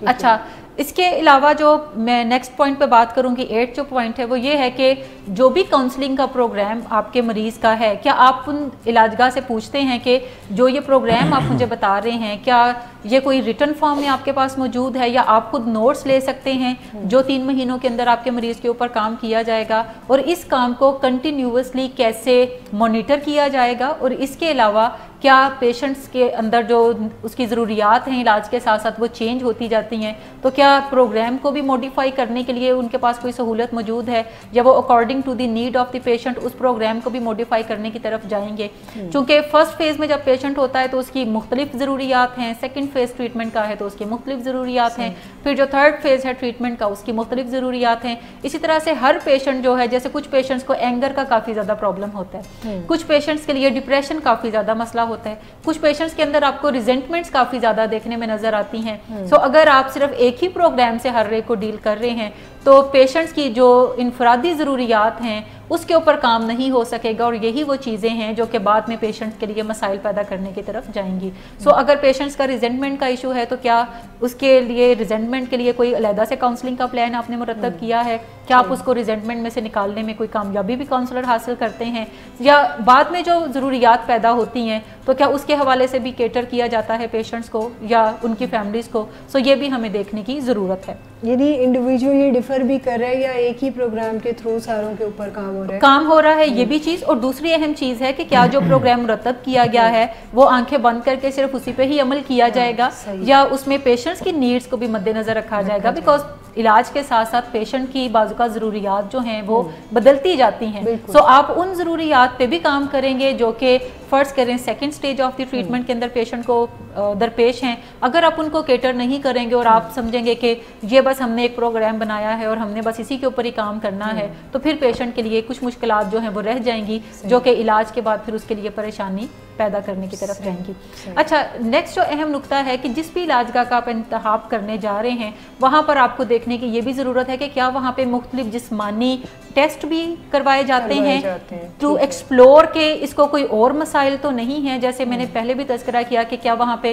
अच्छा, इसके अलावा जो मैं नेक्स्ट पॉइंट पे बात करूंगी, 8 जो पॉइंट है वो ये है कि जो भी काउंसलिंग का प्रोग्राम आपके मरीज़ का है, क्या आप उन इलाजगाह से पूछते हैं कि जो ये प्रोग्राम आप मुझे बता रहे हैं क्या ये कोई रिटन फॉर्म में आपके पास मौजूद है या आप खुद नोट्स ले सकते हैं जो 3 महीनों के अंदर आपके मरीज़ के ऊपर काम किया जाएगा, और इस काम को कंटिन्यूअसली कैसे मॉनिटर किया जाएगा, और इसके अलावा क्या पेशेंट्स के अंदर जो उसकी ज़रूरियात हैं इलाज के साथ साथ वो चेंज होती जाती हैं, तो क्या प्रोग्राम को भी मॉडिफाई करने के लिए उनके पास कोई सहूलत मौजूद है या वो according to the need of the patient उस प्रोग्राम को भी मॉडिफाई करने की तरफ जाएंगे। क्योंकि फर्स्ट फेज़ में जब पेशेंट होता है तो उसकी मुख्तलिफ ज़रूरियात हैं, सेकेंड फेज़ ट्रीटमेंट का है तो उसकी मुख्तलिफ ज़रूरियात हैं, फिर जो थर्ड फेज़ है ट्रीटमेंट का उसकी मुख्तलिफ ज़रूरियात हैं। इसी तरह से हर पेशेंट जो है, जैसे कुछ पेशेंट्स को एंगर का काफ़ी ज़्यादा प्रॉब्लम होता है, कुछ पेशेंट्स के लिए डिप्रेशन काफ़ी ज़्यादा मसला होता है, कुछ पेशेंट्स के अंदर आपको रिजेंटमेंट्स काफ़ी ज़्यादा देखने में नज़र आती हैं। सो अगर आप सिर्फ एक ही प्रोग्राम से हर एक को डील कर रहे हैं तो पेशेंट्स की जो इनफरादी ज़रूरियात हैं उसके ऊपर काम नहीं हो सकेगा, और यही वो चीज़ें हैं जो कि बाद में पेशेंट्स के लिए मसाइल पैदा करने की तरफ जाएंगी। सो अगर पेशेंट्स का रिजेंटमेंट का इशू है तो क्या उसके लिए रिजेंटमेंट के लिए कोई अलहदा से काउंसलिंग का प्लान आपने मुरतब किया है? क्या आप उसको रिजेंटमेंट में से निकालने में कोई कामयाबी भी काउंसलर हासिल करते हैं, या बाद में जो ज़रूरियात पैदा होती हैं तो क्या उसके हवाले से भी केटर किया जाता है पेशेंट्स को या उनकी फैमिलीज़ को? सो ये भी हमें देखने की ज़रूरत है। यानी इंडिविजुअली डिफर भी कर रहा है या एक ही प्रोग्राम के थ्रू सारों के ऊपर काम हो रहा है ये भी चीज़, और दूसरी अहम चीज़ है कि क्या जो प्रोग्राम मुरतब किया गया है वो आंखें बंद करके सिर्फ उसी पे ही अमल किया जाएगा या उसमें पेशेंट्स की नीड्स को भी मद्देनजर रखा जाएगा। बिकॉज इलाज के साथ साथ पेशेंट की बाजू का ज़रूरियात जो हैं वो बदलती जाती हैं। सो आप उन ज़रूरियात पे भी काम करेंगे जो कि फर्स्ट करें second stage of the treatment के अंदर पेशेंट को दरपेश हैं। अगर आप उनको केटर नहीं करेंगे और आप समझेंगे कि ये बस हमने एक प्रोग्राम बनाया है और हमने बस इसी के ऊपर ही काम करना है, तो फिर पेशेंट के लिए कुछ मुश्किलात जो हैं वो रह जाएंगी जो कि इलाज के बाद फिर उसके लिए परेशानी पैदा करने की तरफ जाएंगी। अच्छा, नेक्स्ट जो अहम नुक्ता है कि जिस भी इलाजगाह का आप इंतखाब करने जा रहे हैं वहाँ पर आपको देखने की ये भी ज़रूरत है कि क्या वहाँ पे मुख्तलिफ जिस्मानी टेस्ट भी करवाए जाते हैं टू एक्सप्लोर के इसको कोई और मसाइल तो नहीं है। जैसे मैंने पहले भी तज़किरा किया कि क्या वहाँ पे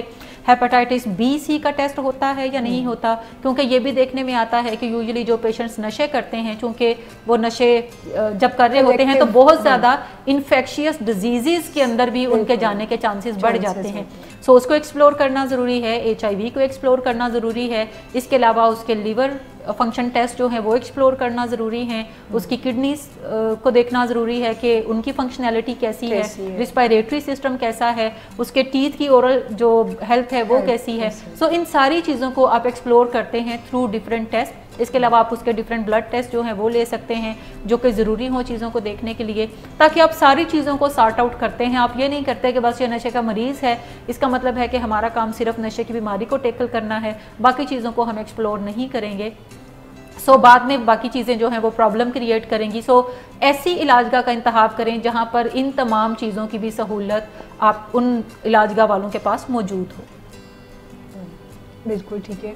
हेपेटाइटिस बी सी का टेस्ट होता है या नहीं होता, क्योंकि ये भी देखने में आता है कि यूजुअली जो पेशेंट्स नशे करते हैं, चूँकि वो नशे जब कर रहे होते हैं तो बहुत ज़्यादा इन्फेक्शियस डिजीज़ के अंदर भी उनके जाने के चांसेस बढ़ जाते हैं। सो उसको एक्सप्लोर करना ज़रूरी है, HIV को एक्सप्लोर करना ज़रूरी है, इसके अलावा उसके लीवर फंक्शन टेस्ट जो है वो एक्सप्लोर करना ज़रूरी है, उसकी किडनीज को देखना ज़रूरी है कि उनकी फंक्शनैलिटी कैसी है, रिस्पायरेटरी सिस्टम कैसा है, उसके टीथ की ओरल जो हेल्थ है वो कैसी है। सो इन सारी चीज़ों को आप एक्सप्लोर करते हैं थ्रू डिफरेंट टेस्ट। इसके अलावा आप उसके डिफरेंट ब्लड टेस्ट जो हैं वो ले सकते हैं जो कि ज़रूरी हो चीज़ों को देखने के लिए, ताकि आप सारी चीज़ों को सॉर्ट आउट करते हैं। आप ये नहीं करते कि बस ये नशे का मरीज़ है इसका मतलब है कि हमारा काम सिर्फ नशे की बीमारी को टेकल करना है, बाकी चीज़ों को हम एक्सप्लोर नहीं करेंगे। सो बाद में बाकी चीज़ें जो हैं वो प्रॉब्लम क्रिएट करेंगी। सो ऐसी इलाजगाह का इंतखाब करें जहाँ पर इन तमाम चीज़ों की भी सहूलत आप उन इलाजगाह वालों के पास मौजूद हो। बिल्कुल ठीक है।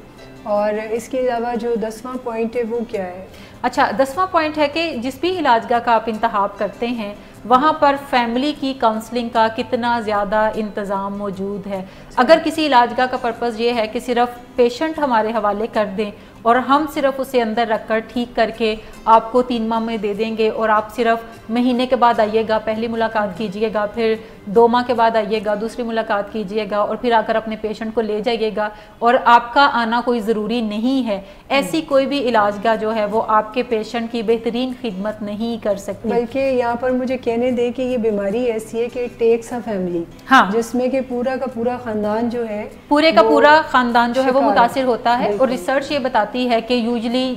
और इसके अलावा जो 10वां पॉइंट है वो क्या है? अच्छा, 10वां पॉइंट है कि जिस भी इलाजगाह का आप इंतखाब करते हैं वहाँ पर फैमिली की काउंसलिंग का कितना ज़्यादा इंतज़ाम मौजूद है। अगर किसी इलाजगाह का पर्पज़ ये है कि सिर्फ पेशेंट हमारे हवाले कर दें और हम सिर्फ उसे अंदर रखकर ठीक करके आपको 3 माह में दे देंगे और आप सिर्फ महीने के बाद आइएगा, पहली मुलाकात कीजिएगा, फिर 2 माह के बाद आइएगा, दूसरी मुलाकात कीजिएगा और फिर आकर अपने पेशेंट को ले जाइएगा और आपका आना कोई ज़रूरी नहीं है, ऐसी कोई भी इलाजगाह जो है वो आपके पेशेंट की बेहतरीन खिदमत नहीं कर सकती। बल्कि यहाँ पर मुझे कहने दे कि ये बीमारी ऐसी है कि टेक्स अ फैमिली, हाँ, जिसमें कि पूरा का पूरा ख़ानदान जो है, पूरे का पूरा ख़ानदान जो है वो मुतासिर होता है। और रिसर्च ये बताती है कि यूजली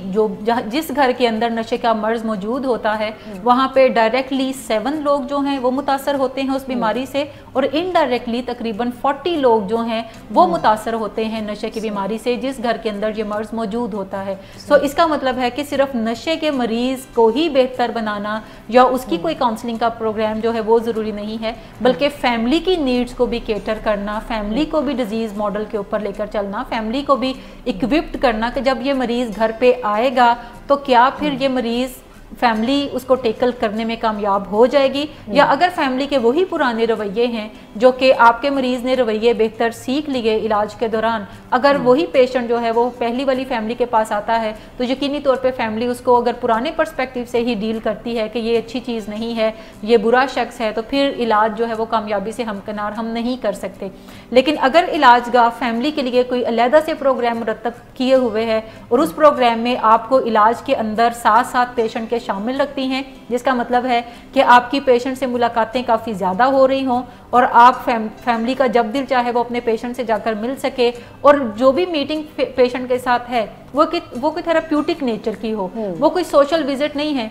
जिस घर के अंदर नशे का मर्ज मौजूद होता है वहाँ पे डायरेक्टली 7 लोग जो हैं वो मुतासर होते हैं उस बीमारी से और इनडायरेक्टली तकरीबन 40 लोग जो हैं वो मुतासर होते हैं नशे की बीमारी से जिस घर के अंदर ये मर्ज मौजूद होता है। सो इसका मतलब है कि सिर्फ नशे के मरीज को ही बेहतर बनाना या उसकी कोई काउंसलिंग का प्रोग्राम जो है वो ज़रूरी नहीं है, बल्कि फैमिली की नीड्स को भी केटर करना, फैमिली को भी डिजीज़ मॉडल के ऊपर लेकर चलना, फैमिली को भी इक्विप्ड करना कि जब ये मरीज़ घर पे आएगा तो क्या फिर ये मरीज़ फैमिली उसको टेकल करने में कामयाब हो जाएगी, या अगर फैमिली के वही पुराने रवैये हैं जो कि आपके मरीज़ ने रवैये बेहतर सीख लिए इलाज के दौरान, अगर वही पेशेंट जो है वो पहली वाली फैमिली के पास आता है तो यकीनी तौर पे फैमिली उसको अगर पुराने पर्सपेक्टिव से ही डील करती है कि ये अच्छी चीज़ नहीं है, ये बुरा शख्स है, तो फिर इलाज जो है वो कामयाबी से हमकिनार हम नहीं कर सकते। लेकिन अगर इलाजगाह फैमिली के लिए कोई अलहदा से प्रोग्राम मुरतब किए हुए है और उस प्रोग्राम में आपको इलाज के अंदर साथ साथ पेशेंट के शामिल रखती हैं, जिसका मतलब है कि आपकी पेशेंट से मुलाकातें काफ़ी ज़्यादा हो रही हों और आप फैमिली का जब दिल चाहे वो अपने पेशेंट से जाकर मिल सके और जो भी मीटिंग पेशेंट के साथ है वो कोई थेराप्यूटिक नेचर की हो, वो कोई सोशल विजिट नहीं है।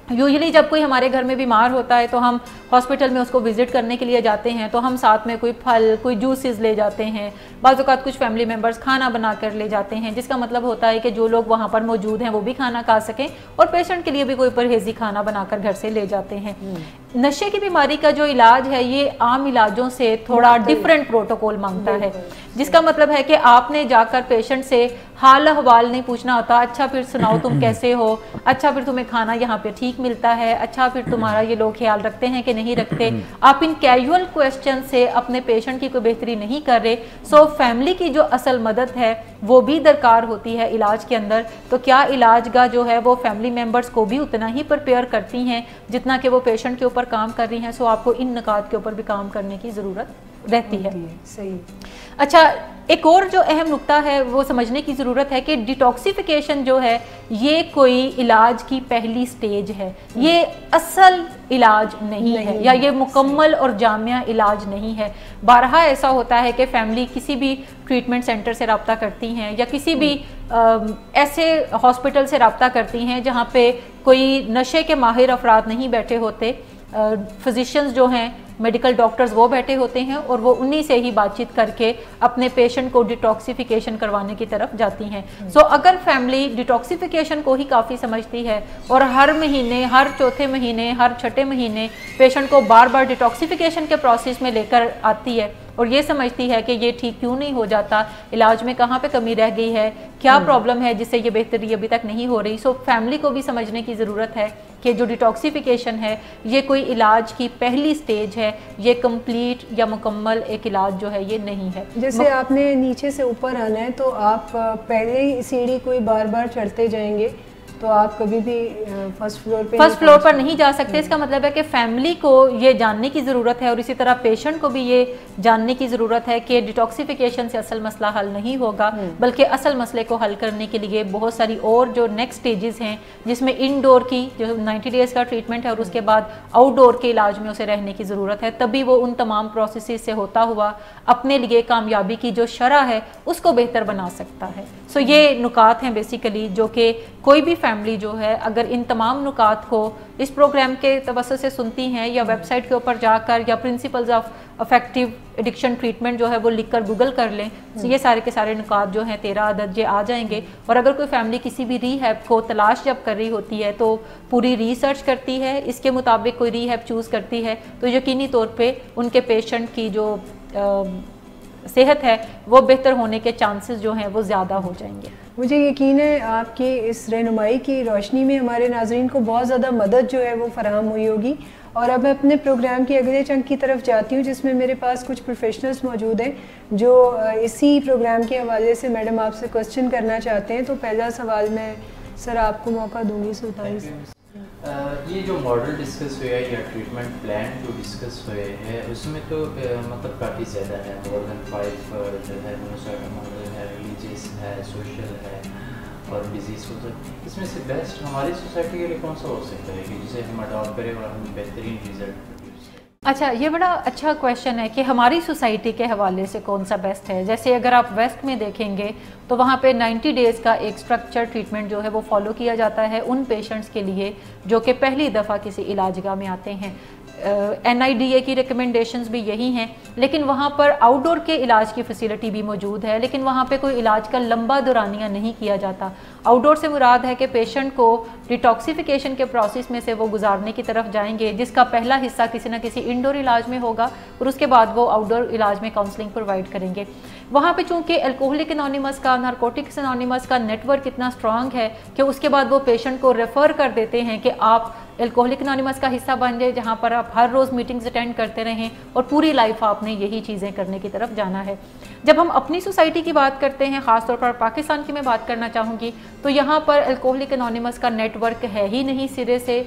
यूजुअली जब कोई हमारे घर में बीमार होता है तो हम हॉस्पिटल में उसको विजिट करने के लिए जाते हैं तो हम साथ में कोई फल, कोई जूसेस ले जाते हैं, बाज़ औक़ात कुछ फैमिली मेम्बर्स खाना बना कर ले जाते हैं, जिसका मतलब होता है कि जो लोग वहाँ पर मौजूद हैं वो भी खाना खा सकें और पेशेंट के लिए भी कोई परहेज़ी खाना बनाकर घर से ले जाते हैं। नशे की बीमारी का जो इलाज है ये आम इलाजों से थोड़ा डिफरेंट प्रोटोकॉल मांगता है, जिसका मतलब है कि आपने जाकर पेशेंट से हाल अहवाल नहीं पूछना होता, अच्छा फिर सुनाओ तुम कैसे हो, अच्छा फिर तुम्हें खाना यहाँ पे ठीक मिलता है, अच्छा फिर तुम्हारा ये लोग ख्याल रखते हैं कि नहीं रखते। आप इन कैजुअल क्वेश्चन से अपने पेशेंट की कोई बेहतरी नहीं कर रहे। सो फैमिली की जो असल मदद है वो भी दरकार होती है इलाज के अंदर। तो क्या इलाजगाह जो है वो फैमिली मेम्बर्स को भी उतना ही प्रिपेयर करती हैं जितना कि वो पेशेंट के ऊपर काम कर रही हैं? सो आपको इन निकात के ऊपर भी काम करने की ज़रूरत रहती है। सही। अच्छा, एक और जो अहम नुक्ता है वो समझने की ज़रूरत है कि डिटॉक्सिफिकेशन जो है ये कोई इलाज की पहली स्टेज है, ये असल इलाज नहीं है या ये मुकम्मल और जामिया इलाज नहीं है। बारहा ऐसा होता है कि फैमिली किसी भी ट्रीटमेंट सेंटर से रब्ता करती हैं या किसी भी ऐसे हॉस्पिटल से रब्ता करती हैं जहाँ पे कोई नशे के माहिर अफराद नहीं बैठे होते, फिजिशियंस जो हैं, मेडिकल डॉक्टर्स वो बैठे होते हैं और वो उन्हीं से ही बातचीत करके अपने पेशेंट को डिटॉक्सिफिकेशन करवाने की तरफ जाती हैं। सो अगर फैमिली डिटॉक्सिफिकेशन को ही काफ़ी समझती है और हर महीने, हर चौथे महीने, हर छठे महीने पेशेंट को बार बार डिटॉक्सिफिकेशन के प्रोसेस में लेकर आती है और ये समझती है कि ये ठीक क्यों नहीं हो जाता, इलाज में कहाँ पे कमी रह गई है, क्या प्रॉब्लम है जिससे ये बेहतरी अभी तक नहीं हो रही। सो फैमिली को भी समझने की ज़रूरत है कि जो डिटॉक्सिफिकेशन है ये कोई इलाज की पहली स्टेज है, ये कंप्लीट या मुकम्मल एक इलाज जो है ये नहीं है। जैसे आपने नीचे से ऊपर आना है तो आप पहले ही सीढ़ी कोई बार बार चढ़ते जाएंगे तो आप कभी भी फर्स्ट फ्लोर पर नहीं जा सकते। इसका मतलब है कि फैमिली को ये जानने की ज़रूरत है और इसी तरह पेशेंट को भी ये जानने की ज़रूरत है कि डिटॉक्सिफिकेशन से असल मसला हल नहीं होगा, बल्कि असल मसले को हल करने के लिए बहुत सारी और जो नेक्स्ट स्टेजेस हैं जिसमें इनडोर की जो 90 डेज़ का ट्रीटमेंट है और उसके बाद आउटडोर के इलाज में उसे रहने की ज़रूरत है, तभी वो उन तमाम प्रोसेस से होता हुआ अपने लिए कामयाबी की जो शरह है उसको बेहतर बना सकता है। सो ये नुकात हैं बेसिकली जो कि कोई भी फैमिली जो है अगर इन तमाम नुकात को इस प्रोग्राम के तवस्सुत से सुनती हैं या वेबसाइट के ऊपर जाकर या principles of effective addiction treatment जो है वो लिखकर गूगल कर लें, तो ये सारे के सारे नुकात जो हैं 13 अदद ये आ जाएंगे। और अगर कोई फैमिली किसी भी रीहैब को तलाश जब कर रही होती है तो पूरी रिसर्च करती है, इसके मुताबिक कोई रीहैब चूज़ करती है, तो यकीनी तौर पे उनके पेशेंट की जो सेहत है वो बेहतर होने के चांसेस जो हैं वो ज़्यादा हो जाएंगे। मुझे यकीन है आपकी इस रहनुमाई की रोशनी में हमारे नाज़रीन को बहुत ज़्यादा मदद जो है वो फराहम हुई होगी। और अब मैं अपने प्रोग्राम की अगले चंक की तरफ जाती हूँ, जिसमें मेरे पास कुछ प्रोफेशनल्स मौजूद हैं जो इसी प्रोग्राम के हवाले से मैडम आपसे क्वेश्चन करना चाहते हैं। तो पहला सवाल मैं सर आपको मौका दूंगी सुल्तानी से। ये जो मॉडल डिस्कस हुआ है या ट्रीटमेंट प्लान जो डिस्कस हुए हैं उसमें तो मतलब काफ़ी ज़्यादा है, मोर देन 5 जो है मॉडल है, रिलीजियस है, सोशल है और डिजीज़ हो सकती है। इसमें से बेस्ट हमारी सोसाइटी के लिए कौन सा हो सकता है कि जिसे हम अडॉप्ट करें और हम बेहतरीन रिजल्ट? अच्छा, ये बड़ा अच्छा क्वेश्चन है कि हमारी सोसाइटी के हवाले से कौन सा बेस्ट है। जैसे अगर आप वेस्ट में देखेंगे तो वहाँ पे 90 डेज़ का एक स्ट्रक्चर ट्रीटमेंट जो है वो फॉलो किया जाता है उन पेशेंट्स के लिए जो कि पहली दफ़ा किसी इलाजगाह में आते हैं। NIDA की रिकमेंडेशंस भी यही हैं, लेकिन वहाँ पर आउटडोर के इलाज की फैसिलिटी भी मौजूद है, लेकिन वहाँ पे कोई इलाज का लंबा दौरानिया नहीं किया जाता। आउटडोर से मुराद है कि पेशेंट को डिटॉक्सिफिकेशन के प्रोसेस में से वो गुजारने की तरफ जाएंगे, जिसका पहला हिस्सा किसी न किसी इंडोर इलाज में होगा और उसके बाद वो आउटडोर इलाज में काउंसलिंग प्रोवाइड करेंगे। वहाँ पे चूँकि अल्कोहलिक एनोनिमस का, नारकोटिक्स एनोनिमस का नेटवर्क इतना स्ट्रॉन्ग है कि उसके बाद वो पेशेंट को रेफ़र कर देते हैं कि आप अल्कोहलिक एनोनिमस का हिस्सा बन जाए, जहाँ पर आप हर रोज़ मीटिंग्स अटेंड करते रहें और पूरी लाइफ आपने यही चीज़ें करने की तरफ जाना है। जब हम अपनी सोसाइटी की बात करते हैं, ख़ासतौर पर पाकिस्तान की मैं बात करना चाहूँगी, तो यहाँ पर अल्कोहलिक एनोनिमस का नेटवर्क है ही नहीं सिरे से।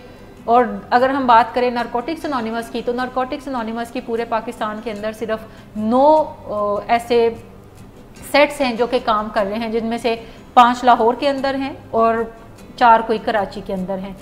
और अगर हम बात करें नारकोटिक्स एनोनिमस की, तो नारकोटिक्स एनोनिमस की पूरे पाकिस्तान के अंदर सिर्फ 9 ऐसे सेट्स हैं जो कि काम कर रहे हैं, जिनमें से 5 लाहौर के अंदर हैं और 4 कोई कराची के अंदर हैं।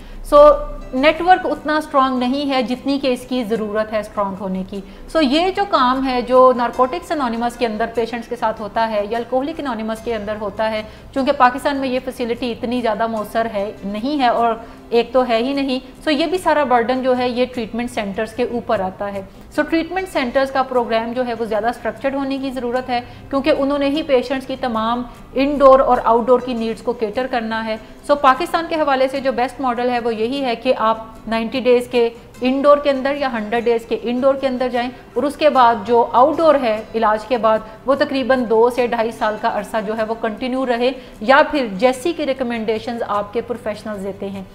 नेटवर्क उतना स्ट्रॉन्ग नहीं है जितनी कि इसकी ज़रूरत है स्ट्रॉन्ग होने की। ये जो काम है जो नारकोटिक्स एनोनिमस के अंदर पेशेंट्स के साथ होता है या अल्कोहलिक एनोनिमस के अंदर होता है, चूँकि पाकिस्तान में ये फैसिलिटी इतनी ज़्यादा मौसर है नहीं है और एक तो है ही नहीं, ये भी सारा बर्डन जो है ये ट्रीटमेंट सेंटर्स के ऊपर आता है। ट्रीटमेंट सेंटर्स का प्रोग्राम जो है वो ज़्यादा स्ट्रक्चर्ड होने की ज़रूरत है, क्योंकि उन्होंने ही पेशेंट्स की तमाम इंडोर और आउटडोर की नीड्स को केटर करना है। पाकिस्तान के हवाले से जो बेस्ट मॉडल है वो यही है कि आप 90 डेज़ के इंडोर के अंदर या 100 डेज़ के इंडोर के अंदर जाएं और उसके बाद जो आउटडोर है इलाज के बाद वो तकरीबन 2 से 2.5 साल का अरसा जो है वो कंटिन्यू रहे, या फिर जैसी की रिकमेंडेशंस आपके प्रोफेशनल्स देते हैं।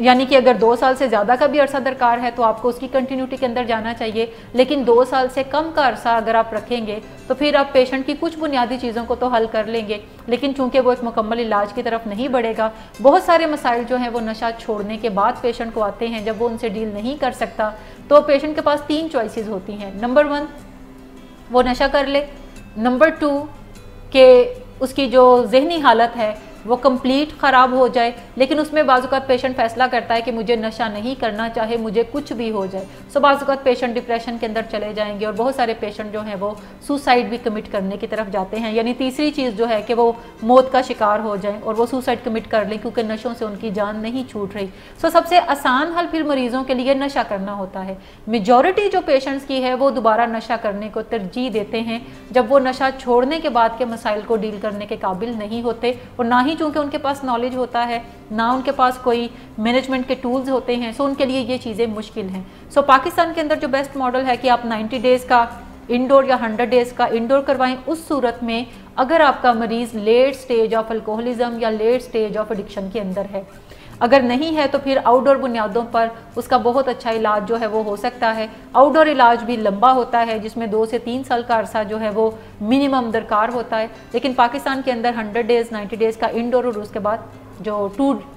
यानी कि अगर 2 साल से ज़्यादा का भी अरसा दरकार है तो आपको उसकी कंटिन्यूटी के अंदर जाना चाहिए, लेकिन 2 साल से कम का अरसा अगर आप रखेंगे तो फिर आप पेशेंट की कुछ बुनियादी चीज़ों को तो हल कर लेंगे, लेकिन चूंकि वो एक मुकम्मल इलाज की तरफ नहीं बढ़ेगा। बहुत सारे मसाइल जो हैं वो नशा छोड़ने के बाद पेशेंट को आते हैं, जब वो उनसे डील नहीं कर सकता तो पेशेंट के पास 3 चॉइसेस होती हैं। नंबर 1 वो नशा कर ले, नंबर 2 कि उसकी जो जहनी हालत है वो कंप्लीट ख़राब हो जाए, लेकिन उसमें बाज़-औक़ात पेशेंट फ़ैसला करता है कि मुझे नशा नहीं करना, चाहे मुझे कुछ भी हो जाए। बाज़-औक़ात पेशेंट डिप्रेशन के अंदर चले जाएंगे और बहुत सारे पेशेंट जो हैं वो सुसाइड भी कमिट करने की तरफ जाते हैं। यानी तीसरी चीज़ जो है कि वो मौत का शिकार हो जाएं और वो सुसाइड कमिट कर लें क्योंकि नशों से उनकी जान नहीं छूट रही। सबसे आसान हल फिर मरीज़ों के लिए नशा करना होता है। मेजॉरिटी जो पेशेंट्स की है वो दोबारा नशा करने को तरजीह देते हैं जब वो नशा छोड़ने के बाद के मसाइल को डील करने के काबिल नहीं होते, और ना ही चूँकि उनके पास नॉलेज होता है, ना उनके पास कोई मैनेजमेंट के टूल्स होते हैं। उनके लिए ये चीज़ें मुश्किल हैं। पाकिस्तान के अंदर जो बेस्ट मॉडल है कि आप 90 डेज़ का इंडोर या 100 डेज़ का इंडोर करवाएं। उस सूरत में अगर आपका मरीज़ लेट स्टेज ऑफ अल्कोहलिज्म या लेट स्टेज ऑफ एडिक्शन के अंदर है, अगर नहीं है तो फिर आउटडोर बुनियादों पर उसका बहुत अच्छा इलाज जो है वो हो सकता है। आउटडोर इलाज भी लंबा होता है जिसमें 2 से 3 साल का अरसा जो है वो मिनिमम दरकार होता है, लेकिन पाकिस्तान के अंदर 100 डेज़ 90 डेज़ का इंडोर और उसके बाद जो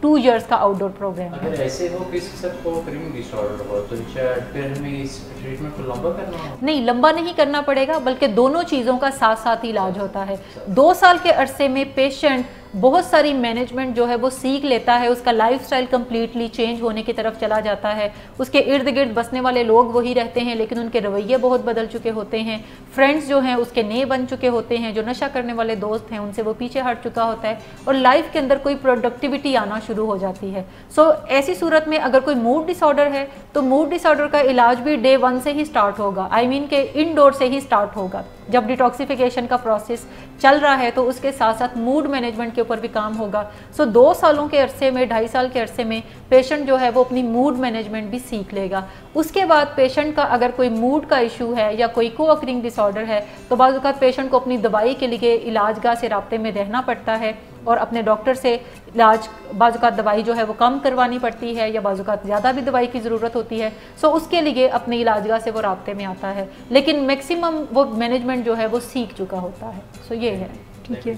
2 इयर्स का आउटडोर प्रोग्राम है। अगर ऐसे हो कि सबको क्रीम डिसऑर्डर हो तो फिर हमें इस ट्रीटमेंट को लंबा करना हो? नहीं, लंबा नहीं करना पड़ेगा, बल्कि दोनों चीज़ों का साथ साथ ही इलाज होता है। 2 साल के अरसे में पेशेंट بہت ساری مینجمنٹ جو ہے وہ سیکھ لیتا ہے, اس کا لائف سٹائل کمپلیٹلی چینج ہونے کی طرف چلا جاتا ہے, اس کے ارد گرد بسنے والے لوگ وہی رہتے ہیں لیکن ان کے رویے بہت بدل چکے ہوتے ہیں, فرینڈس جو ہیں اس کے نئے بن چکے ہوتے ہیں, جو نشہ کرنے والے دوست ہیں ان سے وہ پیچھے ہٹ چکا ہوتا ہے, اور لائف کے اندر کوئی پروڈکٹیوٹی آنا شروع ہو جاتی ہے. سو ایسی صورت میں اگر کوئی موڈ ڈس آرڈر ہے تو موڈ ڈس آرڈر کا علاج بھی ڈے 1 سے ہی سٹارٹ ہوگا, آئی مین کہ انڈور سے ہی سٹارٹ ہوگا. جب ڈیٹاکسیفیکیشن کا پروسیس چل رہا ہے تو اس کے ساتھ ساتھ موڈ مینجمنٹ کے اوپر بھی کام ہوگا. سو 2 سالوں کے عرصے میں, 2.5 سال کے عرصے میں پیشنٹ جو ہے وہ اپنی موڈ مینجمنٹ بھی سیکھ لے گا. اس کے بعد پیشنٹ کا اگر کوئی موڈ کا ایشو ہے یا کوئی کو اکرنگ ڈس آرڈر ہے تو بعض اوقات پیشنٹ کو اپنی دوائی کے لیے علاج گاہ سے رابطے میں رہنا پڑتا ہے اور اپنے ڈاکٹر سے علاج, بعض اوقات دوائی جو ہے وہ کم کروانی پڑتی ہے یا بعض اوقات زیادہ بھی دوائی کی ضرورت ہوتی ہے. سو اس کے لیے اپنے علاج گاہ سے وہ رابطے میں آتا ہے, لیکن میکسیمم وہ مینجمنٹ جو ہے وہ سیکھ چکا ہوتا ہے. سو یہ ہے. ٹھیک ہے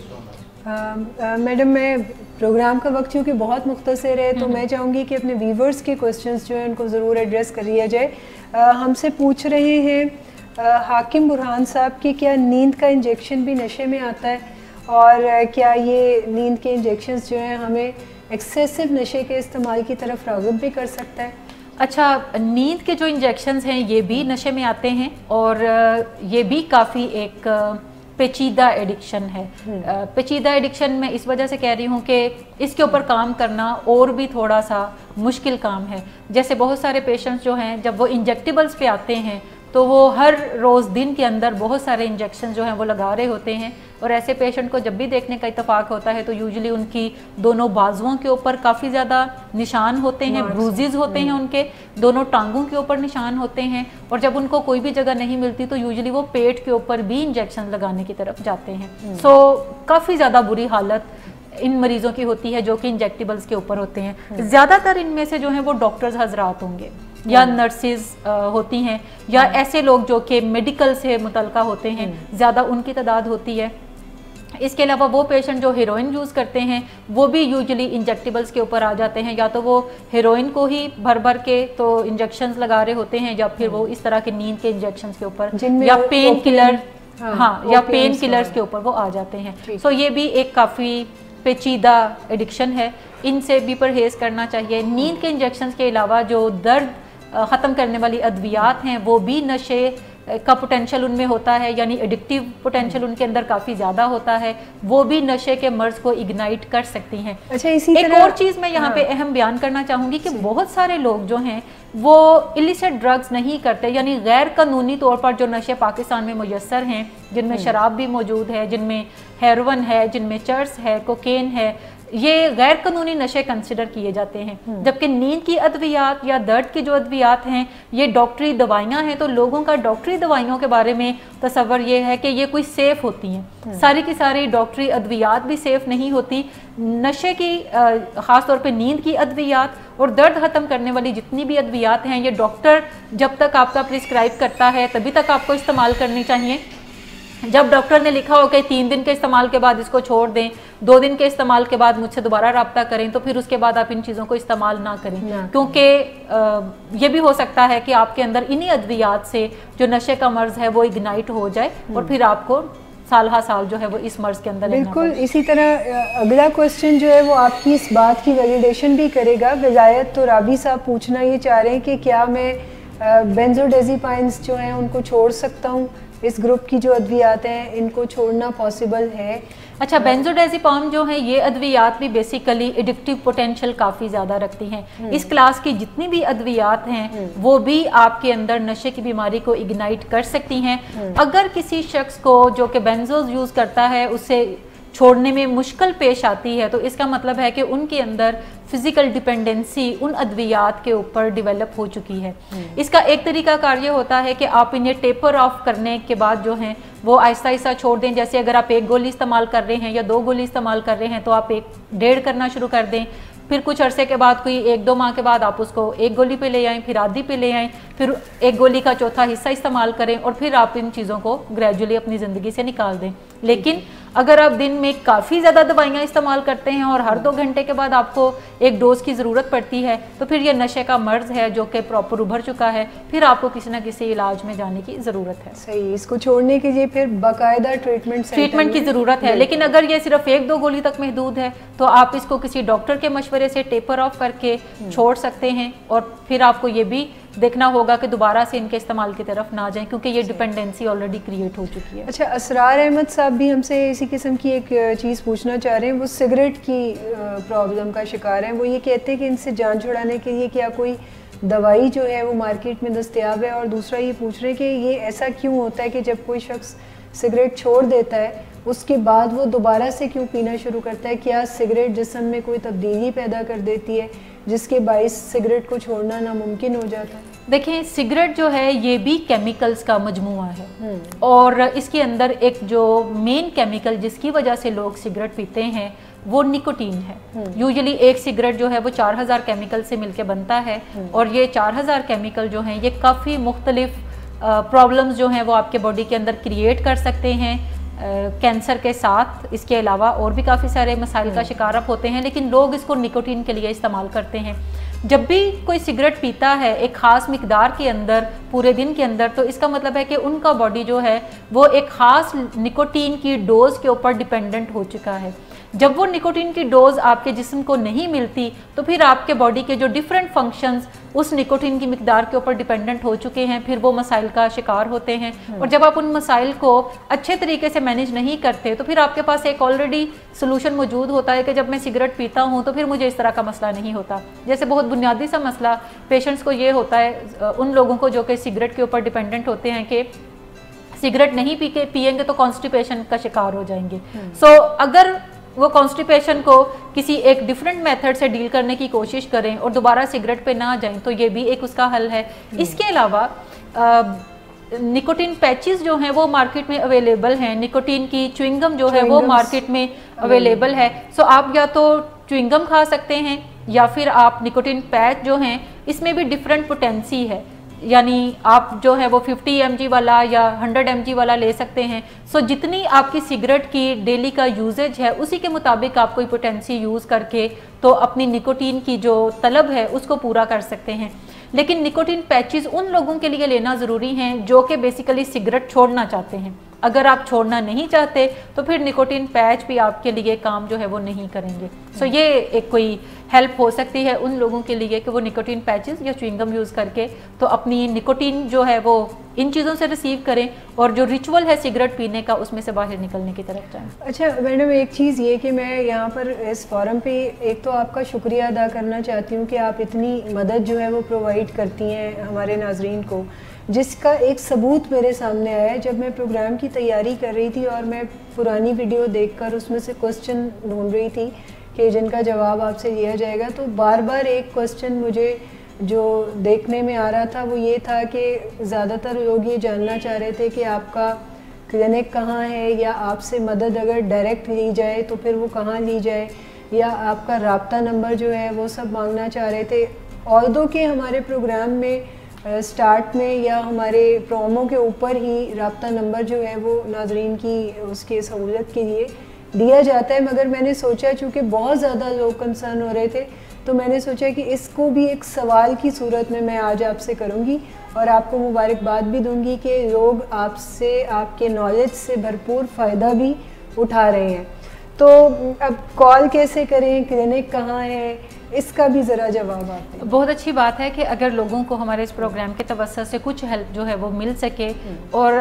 میڈم, میں پروگرام کا وقت چونکہ بہت مختصر ہے تو میں چاہوں گی کہ اپنے ویورز کے کوسچنس جو ہیں ان کو ضرور ایڈریس کر لیا جائے. ہم سے پوچھ رہے ہیں حاکم برہان صاحب کہ کیا نیند کا انجیکشن بھی نشے میں آتا ہے, اور کیا یہ نیند کے انجیکشنز جو ہیں ہمیں ایکسیسو نشے کے استعمال کی طرف راغب بھی کر سکتا ہے؟ اچھا, نیند کے جو انجیکشنز ہیں یہ بھی نشے میں آتے ہیں اور یہ بھی کافی ایک پیچیدہ ایڈکشن ہے. پیچیدہ ایڈکشن میں اس وجہ سے کہہ رہی ہوں کہ اس کے اوپر کام کرنا اور بھی تھوڑا سا مشکل کام ہے. جیسے بہت سارے پیشنٹس جو ہیں جب وہ انجیکٹیبلز پہ آتے ہیں تو وہ ہر روز دن کے اندر بہت سارے انجیکشن جو ہیں وہ لگا رہے ہوتے ہیں, اور ایسے پیشنٹ کو جب بھی دیکھنے کا اتفاق ہوتا ہے تو یوزلی ان کی دونوں بازوؤں کے اوپر کافی زیادہ نشان ہوتے ہیں, بروزز ہوتے ہیں, ان کے دونوں ٹانگوں کے اوپر نشان ہوتے ہیں, اور جب ان کو کوئی بھی جگہ نہیں ملتی تو یوزلی وہ پیٹ کے اوپر بھی انجیکشن لگانے کی طرف جاتے ہیں. سو کافی زیادہ بری حالت ان مریضوں کی ہوتی ہے جو کہ انجیکٹیبلز کے اوپر ہوتے ہیں. زیادہ تر ان میں سے جو ہیں وہ ڈاکٹرز حضرات ہوں گے یا نرسز ہوتی ہیں یا ایسے لوگ جو کہ میڈیکل سے متعلقہ ہوتے ہیں, زیادہ ان کی تعداد ہوتی ہے. اس کے علاوہ وہ پیشنٹ جو ہیروئن یوز کرتے ہیں وہ بھی یوزلی انجیکٹیبلز کے اوپر آ جاتے ہیں, یا تو وہ ہیروئن کو ہی بھر بھر کے تو انجیکشنز لگا رہے ہوتے ہیں یا پھر وہ اس طرح کے نیند کے انجیکشنز کے اوپر یا پین کلر یا پین کلرز کے اوپر وہ آ جاتے ہیں. سو یہ بھی ایک کافی پیچیدہ ایڈکشن ہے, ان سے بھی پرہیز کرنا چاہیے. نیند کے انجیکشنز کے علاوہ جو درد ختم کرنے والی ادویات ہیں وہ بھی نشے کا پوٹینشیل ان میں ہوتا ہے, یعنی ایڈکٹیو پوٹینشیل ان کے اندر کافی زیادہ ہوتا ہے, وہ بھی نشے کے مرض کو اگنائٹ کر سکتی ہیں. اچھا, اسی ایک اور چیز میں یہاں پہ اہم بیان کرنا چاہوں گی کہ بہت سارے لوگ جو ہیں وہ اللیسٹ ڈرگز نہیں کرتے, یعنی غیر قانونی طور پر جو نشے پاکستان میں میسر ہیں, جن میں شراب بھی موجود ہے, جن میں ہیروئن ہے, جن میں چرس ہے, کوکین ہے, یہ غیر قانونی نشے کنسیڈر کیے جاتے ہیں. جبکہ نیند کی ادویات یا درد کی جو ادویات ہیں یہ ڈاکٹری دوائیاں ہیں, تو لوگوں کا ڈاکٹری دوائیوں کے بارے میں تصور یہ ہے کہ یہ کوئی سیف ہوتی ہیں. ساری کی ساری ڈاکٹری ادویات بھی سیف نہیں ہوتی. نشے کی خاص طور پہ نیند کی ادویات اور درد ختم کرنے والی جتنی بھی ادویات ہیں یہ ڈاکٹر جب تک آپ کا پرسکرائب کرتا ہے تبھی تک آپ کو استعمال کرنی چاہیے. جب ڈاکٹر نے لکھا ہو کہ 3 دن کے استعمال کے بعد اس کو چھوڑ دیں, 2 دن کے استعمال کے بعد مجھ سے دوبارہ رابطہ کریں, تو پھر اس کے بعد آپ ان چیزوں کو استعمال نہ کریں, کیونکہ یہ بھی ہو سکتا ہے کہ آپ کے اندر انہی ادویات سے جو نشے کا مرض ہے وہ اگنائٹ ہو جائے اور پھر آپ کو سال ہا سال جو ہے وہ اس مرض کے اندر بالکل. اسی طرح اگلا کوسچن جو ہے وہ آپ کی اس بات کی ویلیڈیشن بھی کرے گا. ولایت تو رابی صاحب پوچھنا یہ چاہ رہے ہیں کہ کیا میں بینزوڈیزیپائنس جو ہیں ان کو چھوڑ سکتا ہوں؟ اس گروپ کی جو ادویات ہیں ان کو چھوڑنا پاسبل ہے؟ اچھا, بینزوڈیزیپام جو ہیں یہ ادویات بھی بیسیکلی ایڈکٹیو پوٹینشیل کافی زیادہ رکھتی ہیں. اس کلاس کی جتنی بھی ادویات ہیں وہ بھی آپ کے اندر نشے کی بیماری کو اگنائٹ کر سکتی ہیں. اگر کسی شخص کو جو کہ بینزوز یوز کرتا ہے اسے چھوڑنے میں مشکل پیش آتی ہے تو اس کا مطلب ہے کہ ان کے اندر فزیکل ڈیپینڈنسی ان ادویات کے اوپر ڈیولپ ہو چکی ہے. اس کا ایک طریقہ کار یہ ہوتا ہے کہ آپ انہیں ٹیپر آف کرنے کے بعد جو ہیں وہ آہستہ آہستہ چھوڑ دیں. جیسے اگر آپ 1 گولی استعمال کر رہے ہیں یا 2 گولی استعمال کر رہے ہیں تو آپ 1.5 کرنا شروع کر دیں. پھر کچھ عرصے کے بعد کوئی 1-2 ماہ کے بعد آپ اس کو 1 گولی پہ لے آئیں, پھر آدھی پہ لے آئیں, پھر 1 گولی کا چوتھا حصہ استعمال کریں اور پھر آپ ان چیزوں کو گریجولی اپنی زندگی سے نکال دیں. لیکن اگر آپ دن میں کافی زیادہ دوائیاں استعمال کرتے ہیں اور ہر 2 گھنٹے کے بعد آپ کو ایک ڈوز کی ضرورت پڑتی ہے تو پھر یہ نشے کا مرض ہے جو کہ پراپر ابھر چکا ہے، پھر آپ کو کسی نہ کسی علاج میں جانے کی ضرورت ہے. صحیح، اس کو چھوڑنے کے لیے پھر باقاعدہ ٹریٹمنٹ کی ضرورت ہے. لیکن اگر یہ صرف 1-2 گولی تک محدود ہے تو آپ اس کو کسی ڈاکٹر کے مشورے سے ٹیپر آف کر کے چھوڑ سکتے ہیں، اور پھر آپ کو یہ بھی دیکھنا ہوگا کہ دوبارہ سے ان کے استعمال کی طرف نہ جائیں کیونکہ یہ ڈیپینڈنسی آلریڈی کریٹ ہو چکی ہے. اچھا، اسرار احمد صاحب بھی ہم سے اسی قسم کی ایک چیز پوچھنا چاہ رہے ہیں. وہ سگریٹ کی پرابلم کا شکار ہیں. وہ یہ کہتے ہیں کہ ان سے جان چھڑانے کے لیے کیا کوئی دوائی جو ہے وہ مارکیٹ میں دستیاب ہے، اور دوسرا یہ پوچھ رہے ہیں کہ یہ ایسا کیوں ہوتا ہے کہ جب کوئی شخص سگریٹ چھوڑ دیتا ہے اس کے بعد وہ دوبارہ سے کیوں پینا شروع کرتا ہے؟ کیا سگریٹ جسم میں کوئی تبدیلی پیدا کر دیتی ہے جس کے باعث سگریٹ کو چھوڑنا ناممکن ہو جاتا ہے؟ دیکھیں، سگریٹ جو ہے یہ بھی کیمیکلز کا مجموعہ ہے، اور اس کے اندر ایک جو مین کیمیکل جس کی وجہ سے لوگ سگریٹ پیتے ہیں وہ نکوٹین ہے. یوزلی ایک سگریٹ جو ہے وہ 4000 کیمیکل سے مل کے بنتا ہے، اور یہ 4000 کیمیکل جو ہیں یہ کافی مختلف پرابلمز جو ہیں وہ آپ کے باڈی کے اندر کریٹ کر سکتے ہیں، کینسر کے ساتھ. اس کے علاوہ اور بھی کافی سارے مسائل کا شکار آپ ہوتے ہیں، لیکن لوگ اس کو نکوٹین کے لیے استعمال کرتے ہیں. جب بھی کوئی سگریٹ پیتا ہے ایک خاص مقدار کے اندر پورے دن کے اندر، تو اس کا مطلب ہے کہ ان کا باڈی جو ہے وہ ایک خاص نکوٹین کی ڈوز کے اوپر ڈیپینڈنٹ ہو چکا ہے. جب وہ نکوٹین کی ڈوز آپ کے جسم کو نہیں ملتی تو پھر آپ کے باڈی کے جو ڈیفرنٹ فنکشنز اس نکوٹین کی مقدار کے اوپر ڈیپینڈنٹ ہو چکے ہیں، پھر وہ مسائل کا شکار ہوتے ہیں. اور جب آپ ان مسائل کو اچھے طریقے سے مینیج نہیں کرتے تو پھر آپ کے پاس ایک آلریڈی سولوشن موجود ہوتا ہے کہ جب میں سگریٹ پیتا ہوں تو پھر مجھے اس طرح کا مسئلہ نہیں ہوتا. جیسے بہت بنیادی سا مسئلہ پیشنٹس کو یہ ہوتا ہے، ان لوگوں کو جو کہ سگریٹ کے اوپر ڈیپینڈنٹ ہوتے ہیں، کہ سگریٹ نہیں پئیں گے تو کانسٹیپیشن کا شکار ہو جائیں گے. سو اگر وہ کانسٹیپیشن کو کسی ایک ڈیفرنٹ میتھڈ سے ڈیل کرنے کی کوشش کریں اور دوبارہ سگریٹ پہ نہ جائیں تو یہ بھی ایک اس کا حل ہے. اس کے علاوہ نکوٹین پیچز جو ہیں وہ مارکیٹ میں اویلیبل ہیں، نکوٹین کی چوئنگم جو ہے وہ مارکیٹ میں اویلیبل ہے. سو آپ یا تو چوئنگم کھا سکتے ہیں یا پھر آپ نکوٹین پیچ جو ہیں اس میں بھی ڈفرینٹ پوٹینسی ہے، یعنی آپ جو ہے وہ 50 mg والا یا 100 mg والا لے سکتے ہیں. سو جتنی آپ کی سگریٹ کی ڈیلی کا یوزیج ہے اسی کے مطابق آپ کوئی پوٹینسی یوز کر کے تو اپنی نکوٹین کی جو طلب ہے اس کو پورا کر سکتے ہیں. لیکن نکوٹین پیچز ان لوگوں کے لیے لینا ضروری ہیں جو کہ بیسیکلی سگریٹ چھوڑنا چاہتے ہیں. اگر آپ چھوڑنا نہیں چاہتے تو پھر نکوٹین پیچ بھی آپ کے لیے کام جو ہے وہ نہیں کریں گے. سو یہ ایک کوئی ہیلپ ہو سکتی ہے ان لوگوں کے لیے کہ وہ نکوٹین پیچز یا چوئنگم یوز کر کے تو اپنی نکوٹین جو ہے وہ ان چیزوں سے ریسیو کریں اور جو ریچول ہے سگریٹ پینے کا اس میں سے باہر نکلنے کی طرف جائیں. اچھا میڈم، ایک چیز یہ کہ میں یہاں پر اس فورم پہ ایک تو آپ کا شکریہ ادا کرنا چاہتی ہوں کہ آپ اتنی مدد جو ہے وہ پرووائڈ کرتی ہیں ہمارے ناظرین کو، جس کا ایک ثبوت میرے سامنے آیا ہے. جب میں پروگرام کی تیاری کر رہی تھی اور میں پرانی ویڈیو دیکھ کر اس میں سے کوسچن ڈھونڈ رہی تھی کہ جن کا جواب آپ سے لیا جائے گا، تو بار بار ایک کوسچن مجھے جو دیکھنے میں آ رہا تھا وہ یہ تھا کہ زیادہ تر لوگ یہ جاننا چاہ رہے تھے کہ آپ کا کلینک کہاں ہے، یا آپ سے مدد اگر ڈائریکٹ لی جائے تو پھر وہ کہاں لی جائے، یا آپ کا رابطہ نمبر جو ہے وہ سب مانگنا چاہ رہے تھے. آلدو کہ ہمارے پروگرام میں سٹارٹ میں یا ہمارے پرومو کے اوپر ہی رابطہ نمبر جو ہے وہ ناظرین کی اس کے سہولت کے لیے دیا جاتا ہے، مگر میں نے سوچا چونکہ بہت زیادہ لوگ کنسرن ہو رہے تھے تو میں نے سوچا کہ اس کو بھی ایک سوال کی صورت میں آج آپ سے کروں گی اور آپ کو مبارکباد بھی دوں گی کہ لوگ آپ سے آپ کے نالج سے بھرپور فائدہ بھی اٹھا رہے ہیں. تو اب کال کیسے کریں، کلینک کہاں ہے، اس کا بھی ذرا جواب آپ دیں. بہت اچھی بات ہے کہ اگر لوگوں کو ہمارے اس پروگرام کے توسط سے کچھ ہیلپ جو ہے وہ مل سکے، اور